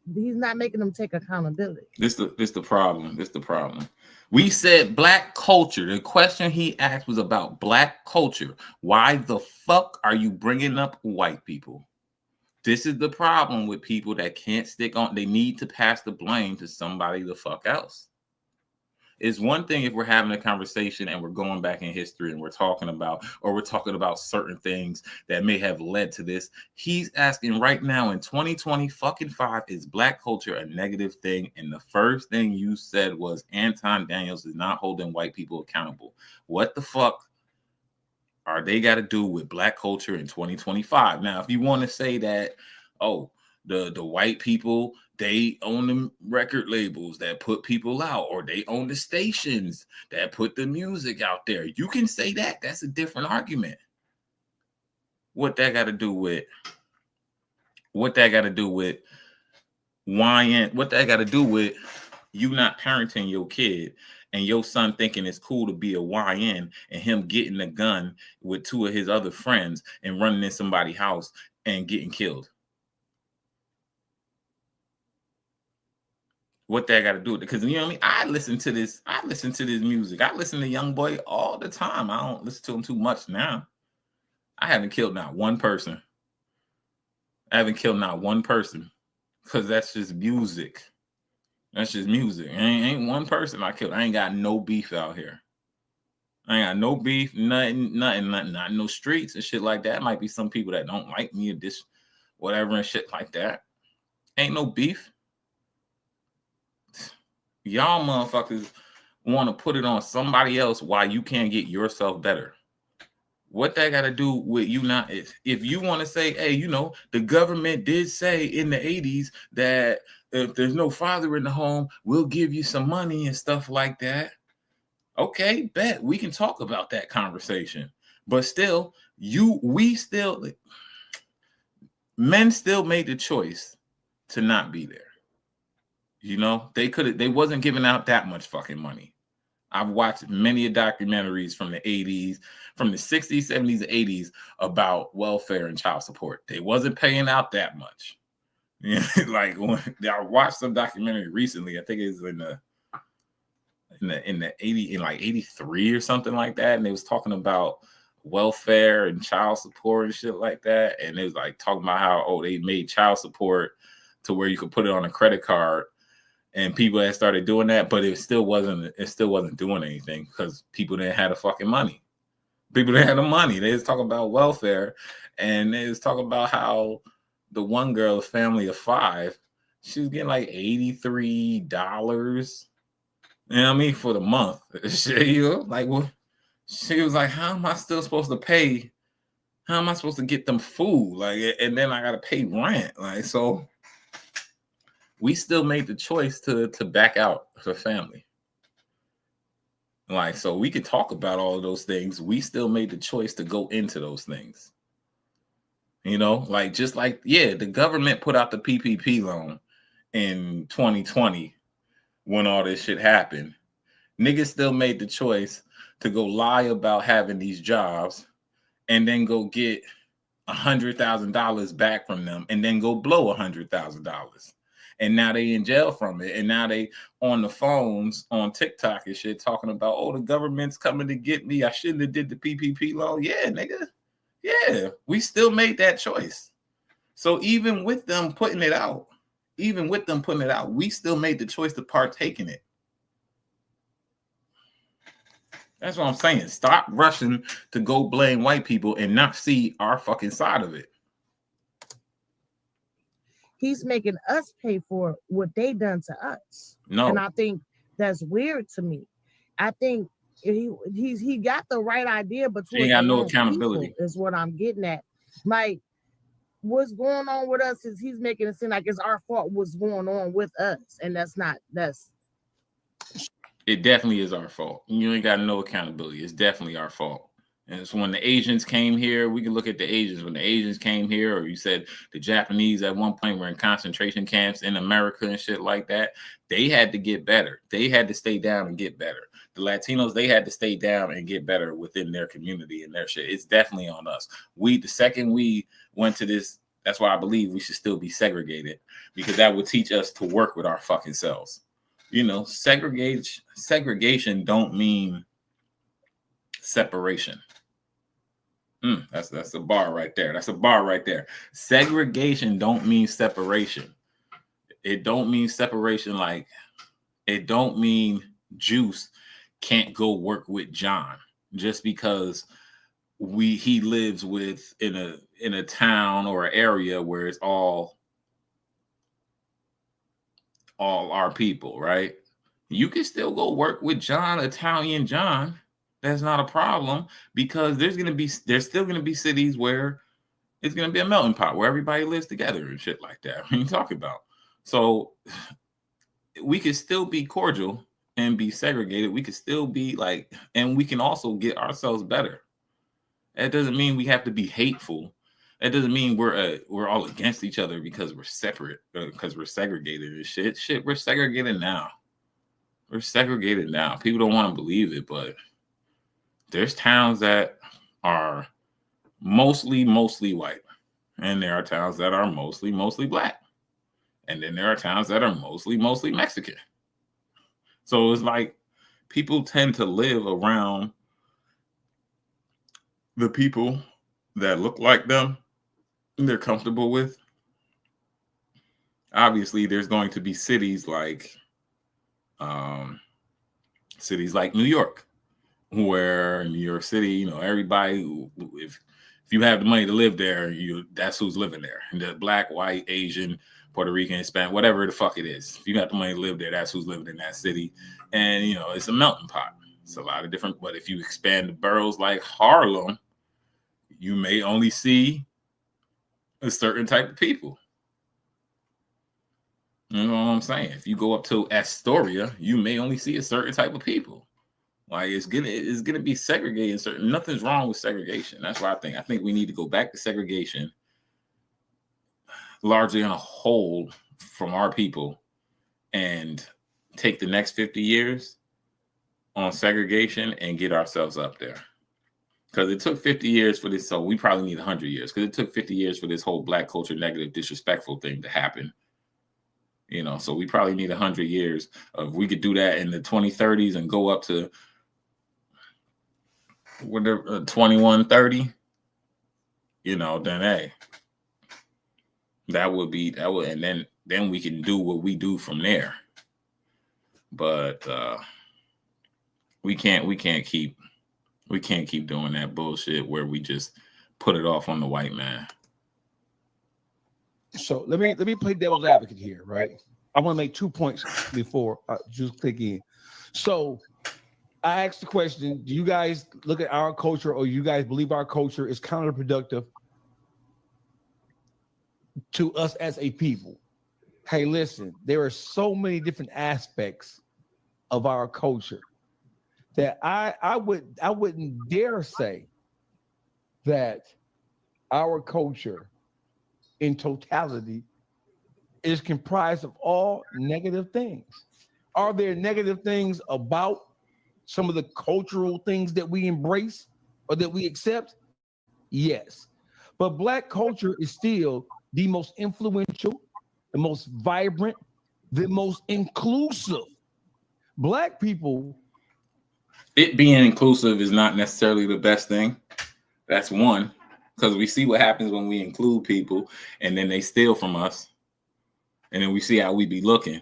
take accountability. This the problem. We said black culture. The question he asked was about black culture. Why the fuck are you bringing up white people? This is the problem with people that can't stick on. They need to pass the blame to somebody the fuck else. It's one thing if we're having a conversation and we're going back in history and we're talking about certain things that may have led to this. He's asking right now in 2025, is black culture a negative thing? And the first thing you said was Anton Daniels is not holding white people accountable. What the fuck are they got to do with black culture in 2025? Now, if you want to say that, oh, the white people, they own the record labels that put people out, or they own the stations that put the music out there, you can say that. That's a different argument. What that got to do with YN? What that got to do with you not parenting your kid and your son thinking it's cool to be a YN and him getting a gun with two of his other friends and running in somebody's house and getting killed? What that got to do with it? Because you know what I mean? I listen to this music. I listen to Young Boy all the time. I don't listen to him too much now. I haven't killed not one person. Because that's just music. Ain't one person I killed. I ain't got no beef out here. I ain't got no beef, nothing, not no streets and shit like that. Might be some people that don't like me or this, whatever and shit like that. Ain't no beef. Y'all motherfuckers want to put it on somebody else while you can't get yourself better. What that got to do with you not? If you want to say, hey, the government did say in the 80s that if there's no father in the home, we'll give you some money and stuff like that. Okay, bet we can talk about that conversation. But still, men still made the choice to not be there. You know, they wasn't giving out that much fucking money. I've watched many documentaries from the 80s, from the 60s, 70s, 80s about welfare and child support. They wasn't paying out that much. Yeah, like when I watched some documentary recently, I think it was in the 80 in like 83 or something like that, and they was talking about welfare and child support and shit like that, and it was like talking about how they made child support to where you could put it on a credit card, and people had started doing that, but it still wasn't doing anything because people didn't have the fucking money. People didn't have the money. They was talking about welfare, and they was talking about how the one girl, a family of 5, she was getting like $83. You know what I mean, for the month. You know, like what? She was like, "How am I still supposed to pay? How am I supposed to get them food? Like, and then I gotta pay rent. Like, so we still made the choice to back out the family. Like, so we could talk about all of those things. We still made the choice to go into those things. You know, like just like the government put out the PPP loan in 2020 when all this shit happened. Niggas still made the choice to go lie about having these jobs and then go get $100,000 back from them and then go blow $100,000. And now they in jail from it. And now they on the phones on TikTok and shit talking about, the government's coming to get me. I shouldn't have did the PPP loan. Yeah, nigga. Yeah, we still made that choice. So even with them putting it out, we still made the choice to partake in it. That's what I'm saying. Stop rushing to go blame white people and not see our fucking side of it. He's making us pay for what they done to us. No. And I think that's weird to me. I think he got the right idea, but he ain't got no accountability is what I'm getting at. Like, what's going on with us is he's making it seem like it's our fault what's going on with us, and it definitely is our fault. You ain't got no accountability. It's definitely our fault. And it's when the Asians came here, we can look at the Asians. When the Asians came here, or you said the Japanese at one point were in concentration camps in America and shit like that, they had to get better. They had to stay down and get better. The Latinos, they had to stay down and get better within their community and their shit. It's definitely on us. The second we went to this, that's why I believe we should still be segregated, because that would teach us to work with our fucking selves. You know, segregation don't mean separation. That's a bar right there. That's a bar right there. Segregation don't mean separation. It don't mean separation. Like, it don't mean Juice can't go work with John just because he lives in a town or an area where it's all our people, right? You can still go work with John, Italian John. That's not a problem, because there's still gonna be cities where it's gonna be a melting pot where everybody lives together and shit like that. What are you talking about? So we can still be cordial and be segregated. We can still be like, and we can also get ourselves better. That doesn't mean we have to be hateful. That doesn't mean we're all against each other because we're separate, because we're segregated and shit. Shit, we're segregated now. We're segregated now. People don't want to believe it, but there's towns that are mostly white, and there are towns that are mostly black, and then there are towns that are mostly Mexican. So it's like people tend to live around the people that look like them and they're comfortable with. Obviously, there's going to be cities like New York, where in New York City, you know, everybody, if you have the money to live there, that's who's living there. And the black, white, Asian, Puerto Rican, Hispanic, whatever the fuck it is. If you got the money to live there, that's who's living in that city. And, you know, it's a melting pot. It's a lot of different, but if you expand the boroughs like Harlem, you may only see a certain type of people. You know what I'm saying? If you go up to Astoria, you may only see a certain type of people. Like it's gonna be segregated. Certain nothing's wrong with segregation. That's what I think we need to go back to segregation, largely on a hold from our people, and take the next 50 years on segregation and get ourselves up there. Because it took 50 years for this, so we probably need 100 years. Because it took 50 years for this whole black culture negative, disrespectful thing to happen. You know, so we probably need 100 years. If we could do that in the 2030s and go up to 2130, you know, then hey, that would, and then we can do what we do from there. But we can't keep doing that bullshit where we just put it off on the white man. So let me play devil's advocate here, right? I want to make 2 points before I just click in. So I asked the question, do you guys look at our culture, or you guys believe our culture is counterproductive to us as a people? Hey, listen, there are so many different aspects of our culture that I wouldn't dare say that our culture in totality is comprised of all negative things. Are there negative things about some of the cultural things that we embrace or that we accept? Yes. But Black culture is still the most influential, the most vibrant, the most inclusive. Black people. It being inclusive is not necessarily the best thing. That's one, because we see what happens when we include people and then they steal from us. And then we see how we be looking.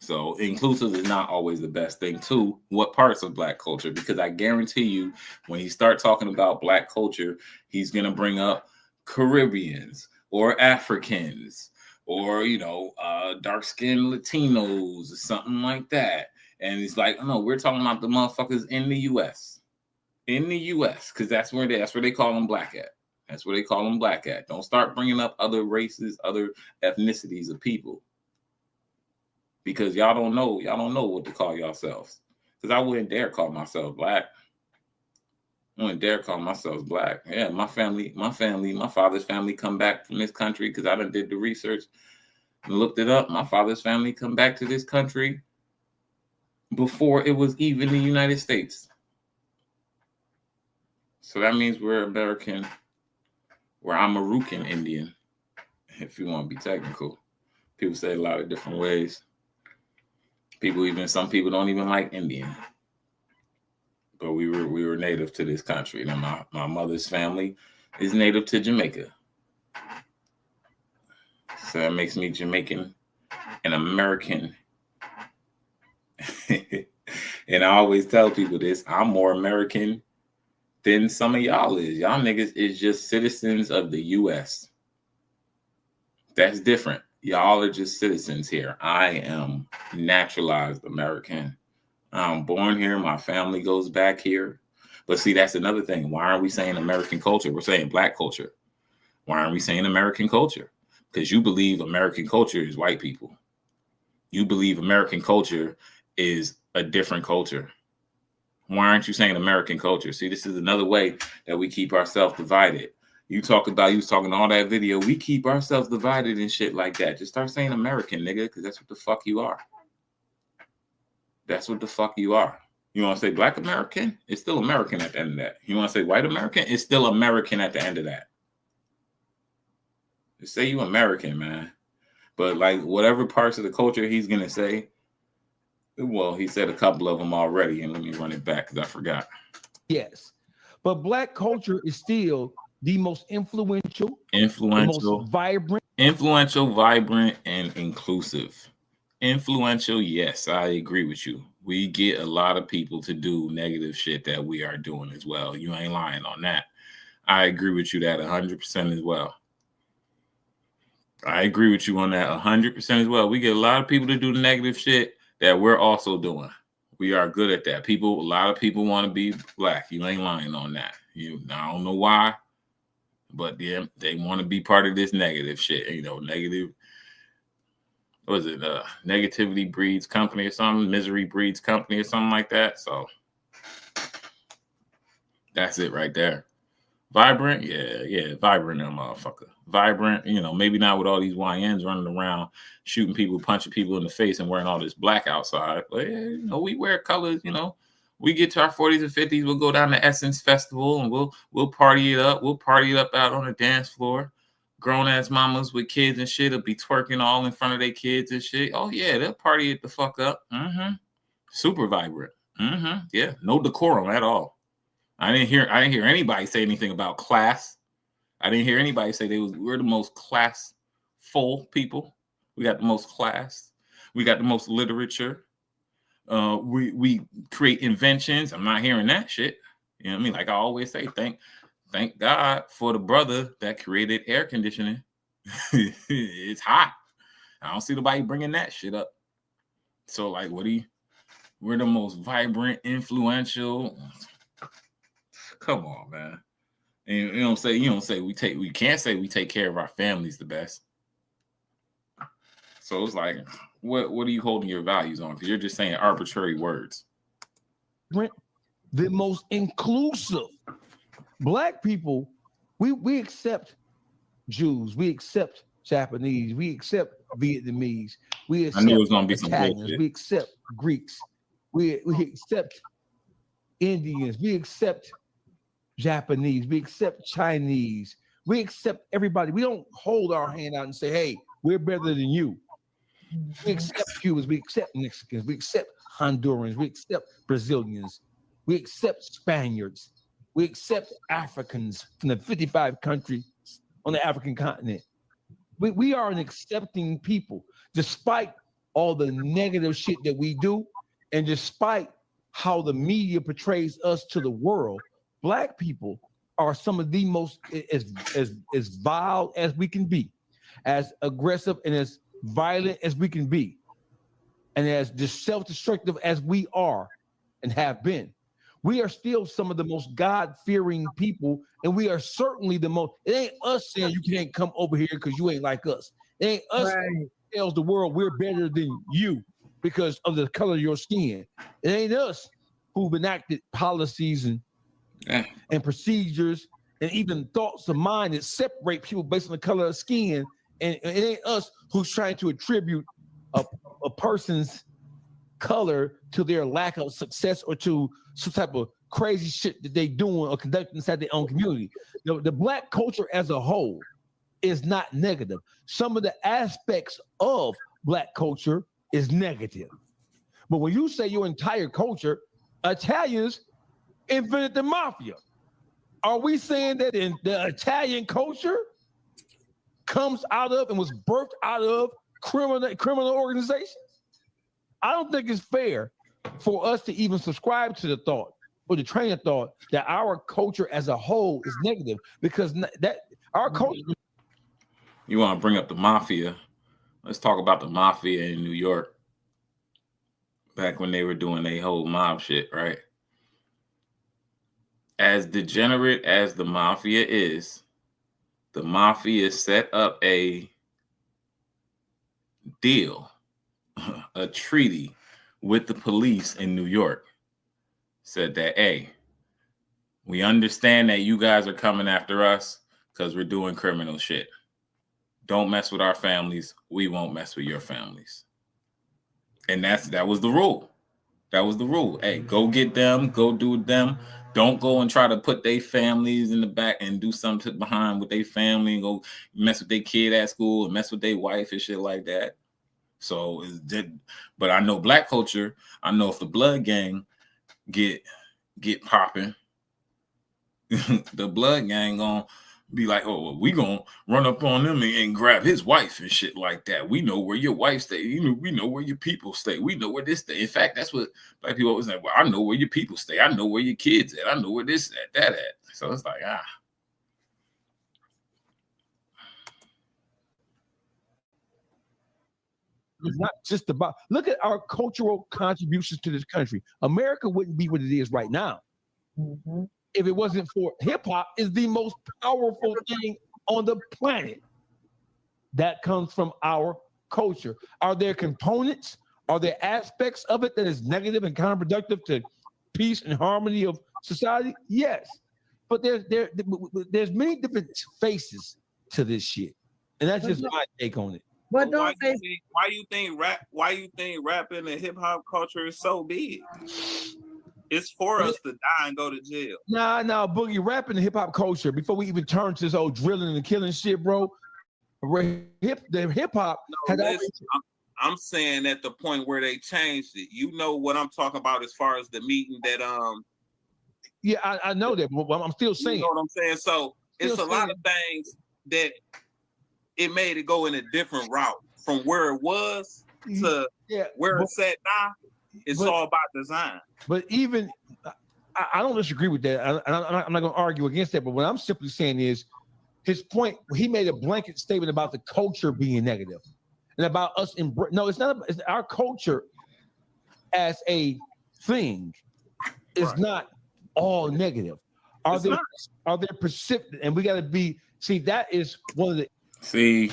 So inclusive is not always the best thing. Two, what parts of Black culture? Because I guarantee you, when he start talking about Black culture, he's going to bring up Caribbeans or Africans or, you know, dark-skinned Latinos or something like that. And it's like, no, we're talking about the motherfuckers in the U.S. In the U.S., because that's where they call them Black at. That's where they call them Black at. Don't start bringing up other races, other ethnicities of people, because y'all don't know what to call yourselves. Because I wouldn't dare call myself Black. I wouldn't dare call myself Black. Yeah, my father's family come back from this country, because I done did the research and looked it up. My father's family come back to this country before it was even the United States. So that means we're American. Where I'm Marucan Indian, if you want to be technical. People say it a lot of different ways. Some people don't even like Indian. But we were native to this country. Now my mother's family is native to Jamaica. So that makes me Jamaican and American. And I always tell people this, I'm more American than some of y'all is. Y'all niggas is just citizens of the U.S. That's different. Y'all are just citizens here. I am naturalized American. I'm born here. My family goes back here. But see, that's another thing. Why aren't we saying American culture? We're saying Black culture. Why aren't we saying American culture? Because you believe American culture is white people. You believe American culture is a different culture. Why aren't you saying American culture? See, this is another way that we keep ourselves divided. You was talking all that video. We keep ourselves divided and shit like that. Just start saying American, nigga, because that's what the fuck you are. That's what the fuck you are. You want to say Black American? It's still American at the end of that. You want to say white American? It's still American at the end of that. Just say you American, man. But like whatever parts of the culture he's going to say, well, he said a couple of them already, and let me run it back because I forgot. Yes, but Black culture is still the most influential, the most vibrant, and inclusive. Influential, yes, I agree with you. We get a lot of people to do negative shit that we are doing as well. You ain't lying on that. I agree with you that 100% as well. I agree with you on that 100% as well. We get a lot of people to do the negative shit that we're also doing. We are good at that. A lot of people want to be Black. You ain't lying on that. I don't know why, but yeah, they want to be part of this negative shit. You know, negative. What is it? Negativity breeds company or something. Misery breeds company or something like that. So That's it right there. Vibrant, yeah, vibrant, that motherfucker. Vibrant, maybe not with all these YNs running around shooting people, punching people in the face, and wearing all this black outside. But we wear colors. We get to our 40s and 50s, we'll go down to Essence Festival and we'll party it up. We'll party it up out on the dance floor. Grown ass mamas with kids and shit will be twerking all in front of their kids and shit. Oh yeah, they'll party it the fuck up. Super vibrant. Yeah, no decorum at all. I didn't hear anybody say anything about class. I didn't hear anybody say we're the most classful people. We got the most class. We got the most literature. We create inventions. I'm not hearing that shit. You know what I mean? Like I always say, thank God for the brother that created air conditioning. It's hot. I don't see nobody bringing that shit up. So like, we're the most vibrant, influential. Come on, man. And you don't say we can't say we take care of our families the best. So it's like, what are you holding your values on? Because you're just saying arbitrary words. The most inclusive. Black people, we accept Jews, we accept Japanese, we accept Vietnamese, we accept I knew it was gonna be Italians, some bullshit. we accept Greeks, we accept Indians, we accept Japanese, we accept Chinese, we accept everybody. We don't hold our hand out and say, hey, we're better than you. We accept Cubans, we accept Mexicans, we accept Hondurans, we accept Brazilians, we accept Spaniards, we accept Africans from the 55 countries on the African continent. We are an accepting people, despite all the negative shit that we do, and despite how the media portrays us to the world. Black people are some of the most as vile as we can be, as aggressive and as violent as we can be, and as self-destructive as we are and have been. We are still some of the most God-fearing people, and we are certainly the most. It ain't us saying you can't come over here because you ain't like us. It ain't us who tells the world we're better than you because of the color of your skin. It ain't us who've enacted policies and procedures and even thoughts of mind that separate people based on the color of skin. And it ain't us who's trying to attribute a person's color to their lack of success or to some type of crazy shit that they doing or conducting inside their own community. The Black culture as a whole is not negative. Some of the aspects of Black culture is negative. But when you say your entire culture, Italians invented the mafia. Are we saying that in the Italian culture comes out of and was birthed out of criminal organizations? I don't think it's fair for us to even subscribe to the thought or the train of thought that our culture as a whole is negative, because that our culture. You want to bring up the mafia? Let's talk about the mafia in New York back when they were doing their whole mob shit, right? As degenerate as the mafia is, the mafia set up a deal, a treaty with the police in New York. Said that, hey, we understand that you guys are coming after us because we're doing criminal shit. Don't mess with our families. We won't mess with your families. And that was the rule. That was the rule. Hey, go get them. Go do them. Don't go and try to put their families in the back and do something behind with their family and go mess with their kid at school and mess with their wife and shit like that. So, but I know Black culture. I know if the blood gang get popping, the blood gang gonna be like, oh, well, we gonna run up on them and grab his wife and shit like that. We know where your wife stay. We know where your people stay. We know where this stay. In fact, that's what Black people always say. Well, I know where your people stay. I know where your kids at. I know where this at, that at. So it's like, It's not just about, look at our cultural contributions to this country. America wouldn't be what it is right now if it wasn't for hip hop. Is the most powerful thing on the planet that comes from our culture. Are there components? Are there aspects of it that is negative and counterproductive to peace and harmony of society? Yes. but there's many different faces to this shit, and that's just my take on it. But why you think rapping and hip hop culture is so big? It's for us to die and go to jail. Nah, Boogie, rapping and hip hop culture. Before we even turn to this old drilling and killing shit, bro. The hip hop. I'm saying at the point where they changed it. You know what I'm talking about as far as the meeting that Yeah, I know that, but I'm still saying. You know what I'm saying? So it's a lot of things that it made it go in a different route from where it was to where it's at now. It's all about design. But even I don't disagree with that. I'm not going to argue against that. But what I'm simply saying is his point. He made a blanket statement about the culture being negative and about us. No, it's not. It's our culture as a thing is not all negative. Are there specific? And we got to be. See, that is one of the. See.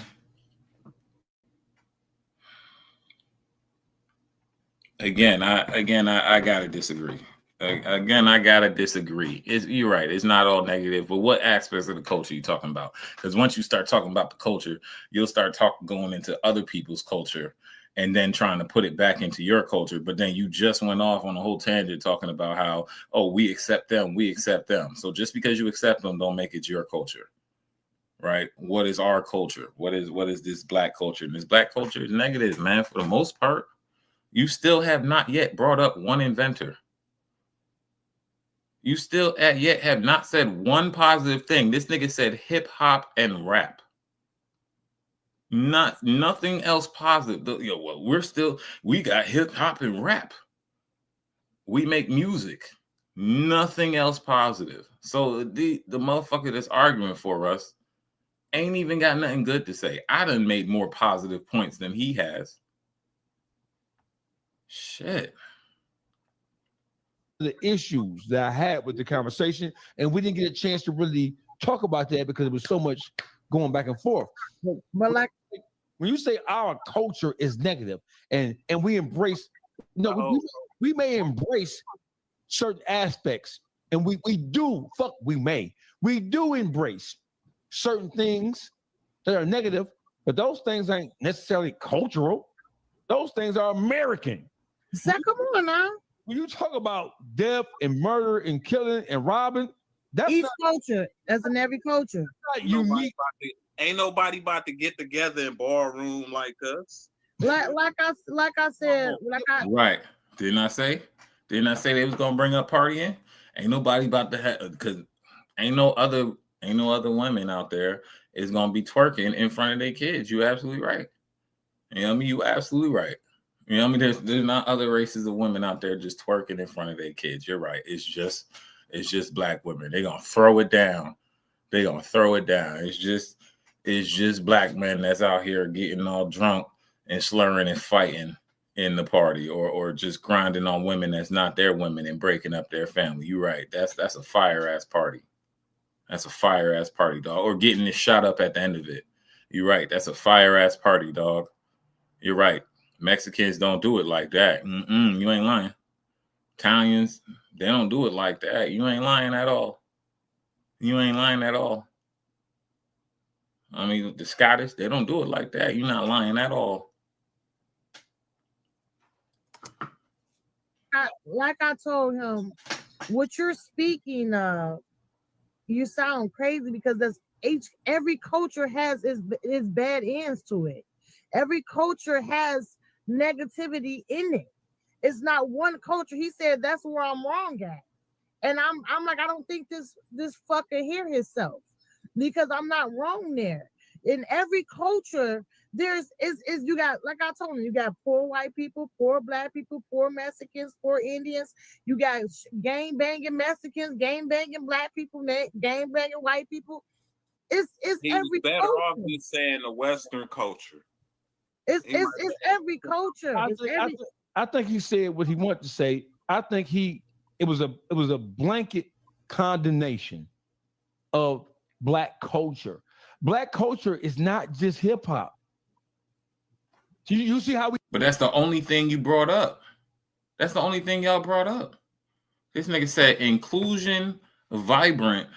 Again, I gotta disagree. I gotta disagree. You're right. It's not all negative, but what aspects of the culture are you talking about? Because once you start talking about the culture, you'll start going into other people's culture and then trying to put it back into your culture. But then you just went off on a whole tangent talking about how, we accept them. So just because you accept them, don't make it your culture, right? What is our culture? What is this black culture? And this black culture is negative, man, for the most part. You still have not yet brought up one inventor. You still yet have not said one positive thing. This nigga said hip hop and rap. Nothing else positive. We got hip hop and rap. We make music. Nothing else positive. So the motherfucker that's arguing for us ain't even got nothing good to say. I done made more positive points than he has. Shit. The issues that I had with the conversation, and we didn't get a chance to really talk about that because there was so much going back and forth. But like when you say our culture is negative, and we embrace, we may embrace certain aspects, and we do embrace certain things that are negative, but those things ain't necessarily cultural. Those things are American. So come on now. When you talk about death and murder and killing and robbing, that's each culture, as in every culture. Unique. Ain't nobody about to get together in ballroom like us. Like I said, right. Didn't I say they was gonna bring up partying? Ain't nobody about to have, because ain't no other women out there is gonna be twerking in front of their kids. You absolutely right. You know what I mean? You absolutely right. You know what I mean? There's not other races of women out there just twerking in front of their kids. You're right. It's just black women. They're gonna throw it down. It's just black men that's out here getting all drunk and slurring and fighting in the party, or just grinding on women that's not their women and breaking up their family. You're right. That's a fire ass party. That's a fire ass party, dog. Or getting it shot up at the end of it. You're right. That's a fire ass party, dog. You're right. Mexicans don't do it like that. You ain't lying. Italians, they don't do it like that. You ain't lying at all. I mean, the Scottish, they don't do it like that. You're not lying at all. Like I told him, what you're speaking of, you sound crazy because every culture has its bad ends to it. Every culture has negativity in it. It's not one culture. He said that's where I'm wrong at, and I'm like, I don't think this fucker hear himself, because I'm not wrong there. In every culture, you got, like I told him, you got poor white people, poor black people, poor Mexicans, poor Indians. You got gang banging Mexicans, gang banging black people, gang banging white people. It's every better culture. off you saying the Western culture. It's every culture. I think he said what he wanted to say. I think it was a blanket condemnation of black culture. Black culture is not just hip hop. You see how But that's the only thing you brought up. That's the only thing y'all brought up. This nigga said inclusion, vibrant,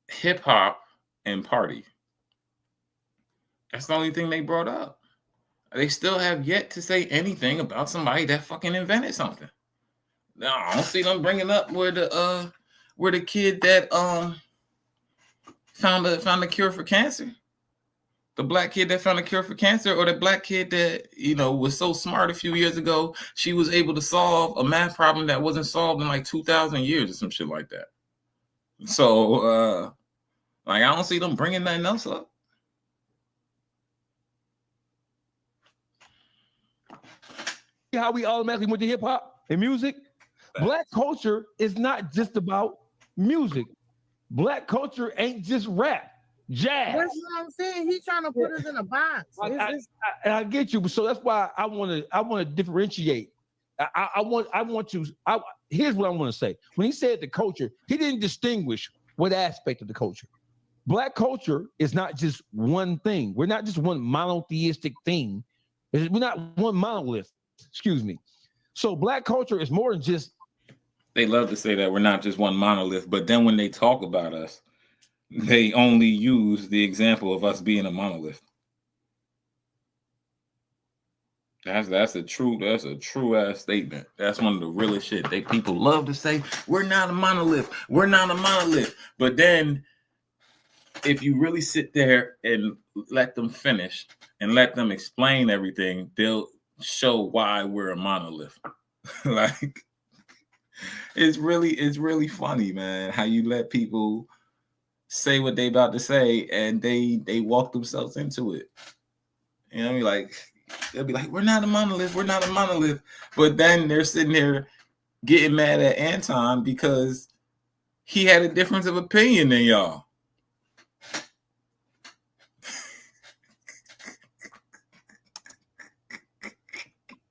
hip hop and party. That's the only thing they brought up. They still have yet to say anything about somebody that fucking invented something. No, I don't see them bringing up where the kid that found the cure for cancer, the black kid that found a cure for cancer, or the black kid that was so smart a few years ago she was able to solve a math problem that wasn't solved in like 2,000 years or some shit like that. So like I don't see them bringing nothing else up. How we automatically went to hip hop and music. Black culture is not just about music. Black culture ain't just rap, jazz. That's what I'm saying. He's trying to put us in a box. I get you, so that's why I want to differentiate. Here's what I want to say. When he said the culture, he didn't distinguish what aspect of the culture. Black culture is not just one thing. We're not just one monotheistic thing. We're not one monolith. Excuse me. So black culture is more than just. They love to say that we're not just one monolith, but then when they talk about us, they only use the example of us being a monolith. That's a true ass statement. That's one of the realest shit. People love to say we're not a monolith. We're not a monolith. But then if you really sit there and let them finish and let them explain everything, they'll show why we're a monolith. Like it's really funny, man, how you let people say what they about to say and they walk themselves into it. You know what I mean? Like they'll be like, we're not a monolith, we're not a monolith. But then they're sitting there getting mad at Anton because he had a difference of opinion than y'all.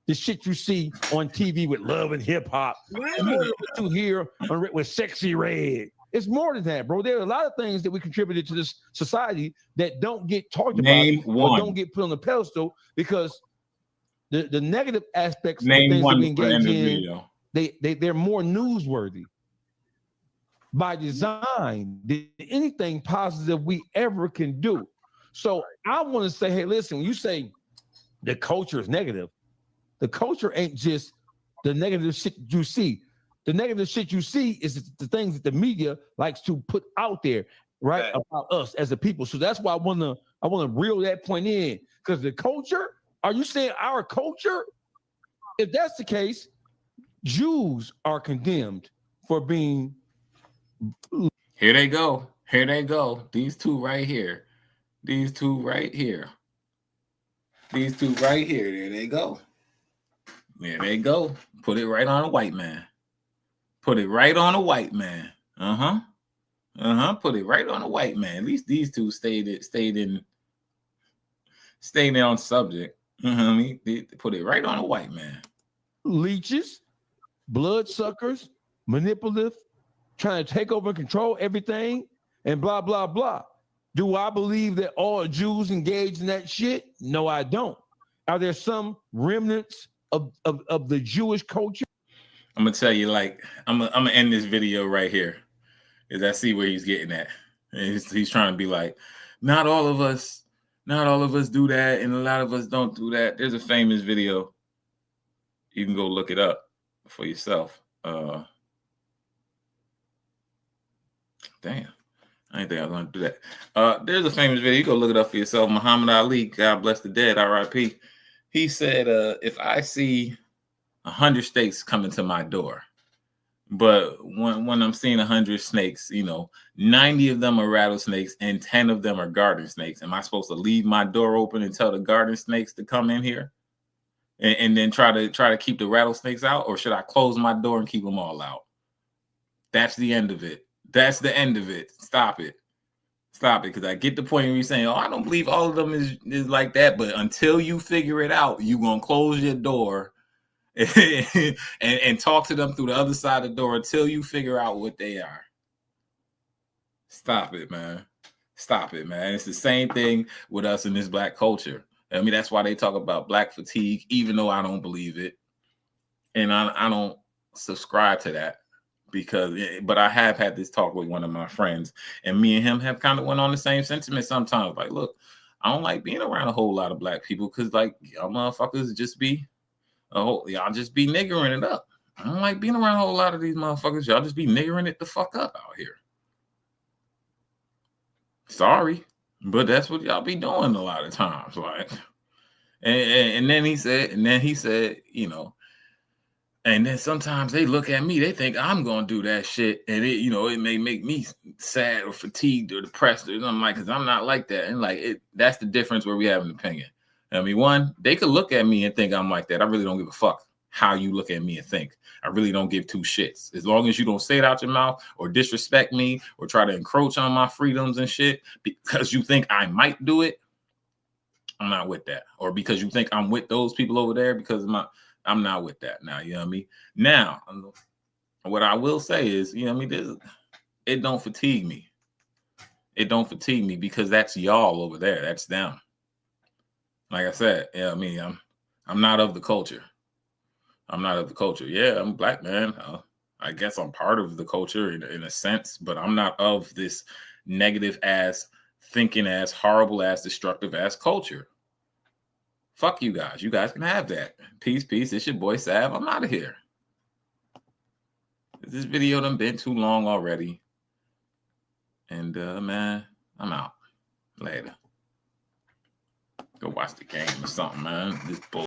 The shit you see on TV with love and hip hop, what you hear with Sexy Red. It's more than that, bro. There are a lot of things that we contributed to this society that don't get talked about or don't get put on the pedestal because the negative aspects of the things that we engage in, they're more newsworthy by design than anything positive we ever can do. So I want to say, hey, listen, when you say the culture is negative, the culture ain't just the negative shit you see. The negative shit you see is the things that the media likes to put out there, right, about us as a people. So that's why I want to reel that point in. Because the culture, are you saying our culture? If that's the case, Jews are condemned for being. Here they go. Here they go. These two right here. These two right here. These two right here. There they go. There they go. Put it right on a white man. Put it right on a white man. Put it right on a white man. At least these two stayed on subject. They put it right on a white man. Leeches, bloodsuckers, manipulative, trying to take over and control everything, and blah, blah, blah. Do I believe that all Jews engage in that shit? No, I don't. Are there some remnants of the Jewish culture? I'm gonna tell you, like, I'm gonna end this video right here, because I see where he's getting at. He's trying to be like, not all of us do that, and a lot of us don't do that. There's a famous video. You can go look it up for yourself. Damn, I didn't think I was gonna do that. There's a famous video. You go look it up for yourself. Muhammad Ali, God bless the dead, R.I.P. He said, if I see 100 snakes coming to my door, but when I'm seeing 100 snakes, 90 of them are rattlesnakes and 10 of them are garden snakes. Am I supposed to leave my door open and tell the garden snakes to come in here and then try to keep the rattlesnakes out? Or should I close my door and keep them all out? That's the end of it. That's the end of it. Stop it. Stop it. Because I get the point where you're saying, I don't believe all of them is like that. But until you figure it out, you're going to close your door and talk to them through the other side of the door until you figure out what they are. Stop it, man. Stop it, man. It's the same thing with us in this black culture. I mean, that's why they talk about black fatigue, even though I don't believe it. And I don't subscribe to that. because, but I have had this talk with one of my friends, and me and him have kind of went on the same sentiment sometimes. Like, look, I don't like being around a whole lot of black people because, like, y'all motherfuckers just be, y'all just be niggering it up. I don't like being around a whole lot of these motherfuckers. Y'all just be niggering it the fuck up out here. Sorry, but that's what y'all be doing a lot of times. Like, and then he said, you know, and then sometimes they look at me, they think I'm gonna do that shit, and it may make me sad or fatigued or depressed or something, like, because I'm not like that. And like that's the difference where we have an opinion. I mean, one, they could look at me and think I'm like that. I really don't give a fuck how you look at me and think. I really don't give two shits. As long as you don't say it out your mouth or disrespect me or try to encroach on my freedoms and shit because you think I might do it, I'm not with that. Or because you think I'm with those people over there because I'm not with that now. You know what I mean? Now, what I will say is, you know what I mean? It don't fatigue me. It don't fatigue me because that's y'all over there. That's them. Like I said, yeah, I mean, I'm not of the culture. I'm not of the culture. Yeah, I'm a black man. I guess I'm part of the culture in a sense, but I'm not of this negative ass, thinking ass, horrible ass, destructive ass culture. Fuck you guys. You guys can have that. Peace, peace. It's your boy Sav. I'm out of here. This video done been too long already. And man, I'm out. Later. Go watch the game or something, man. This bull.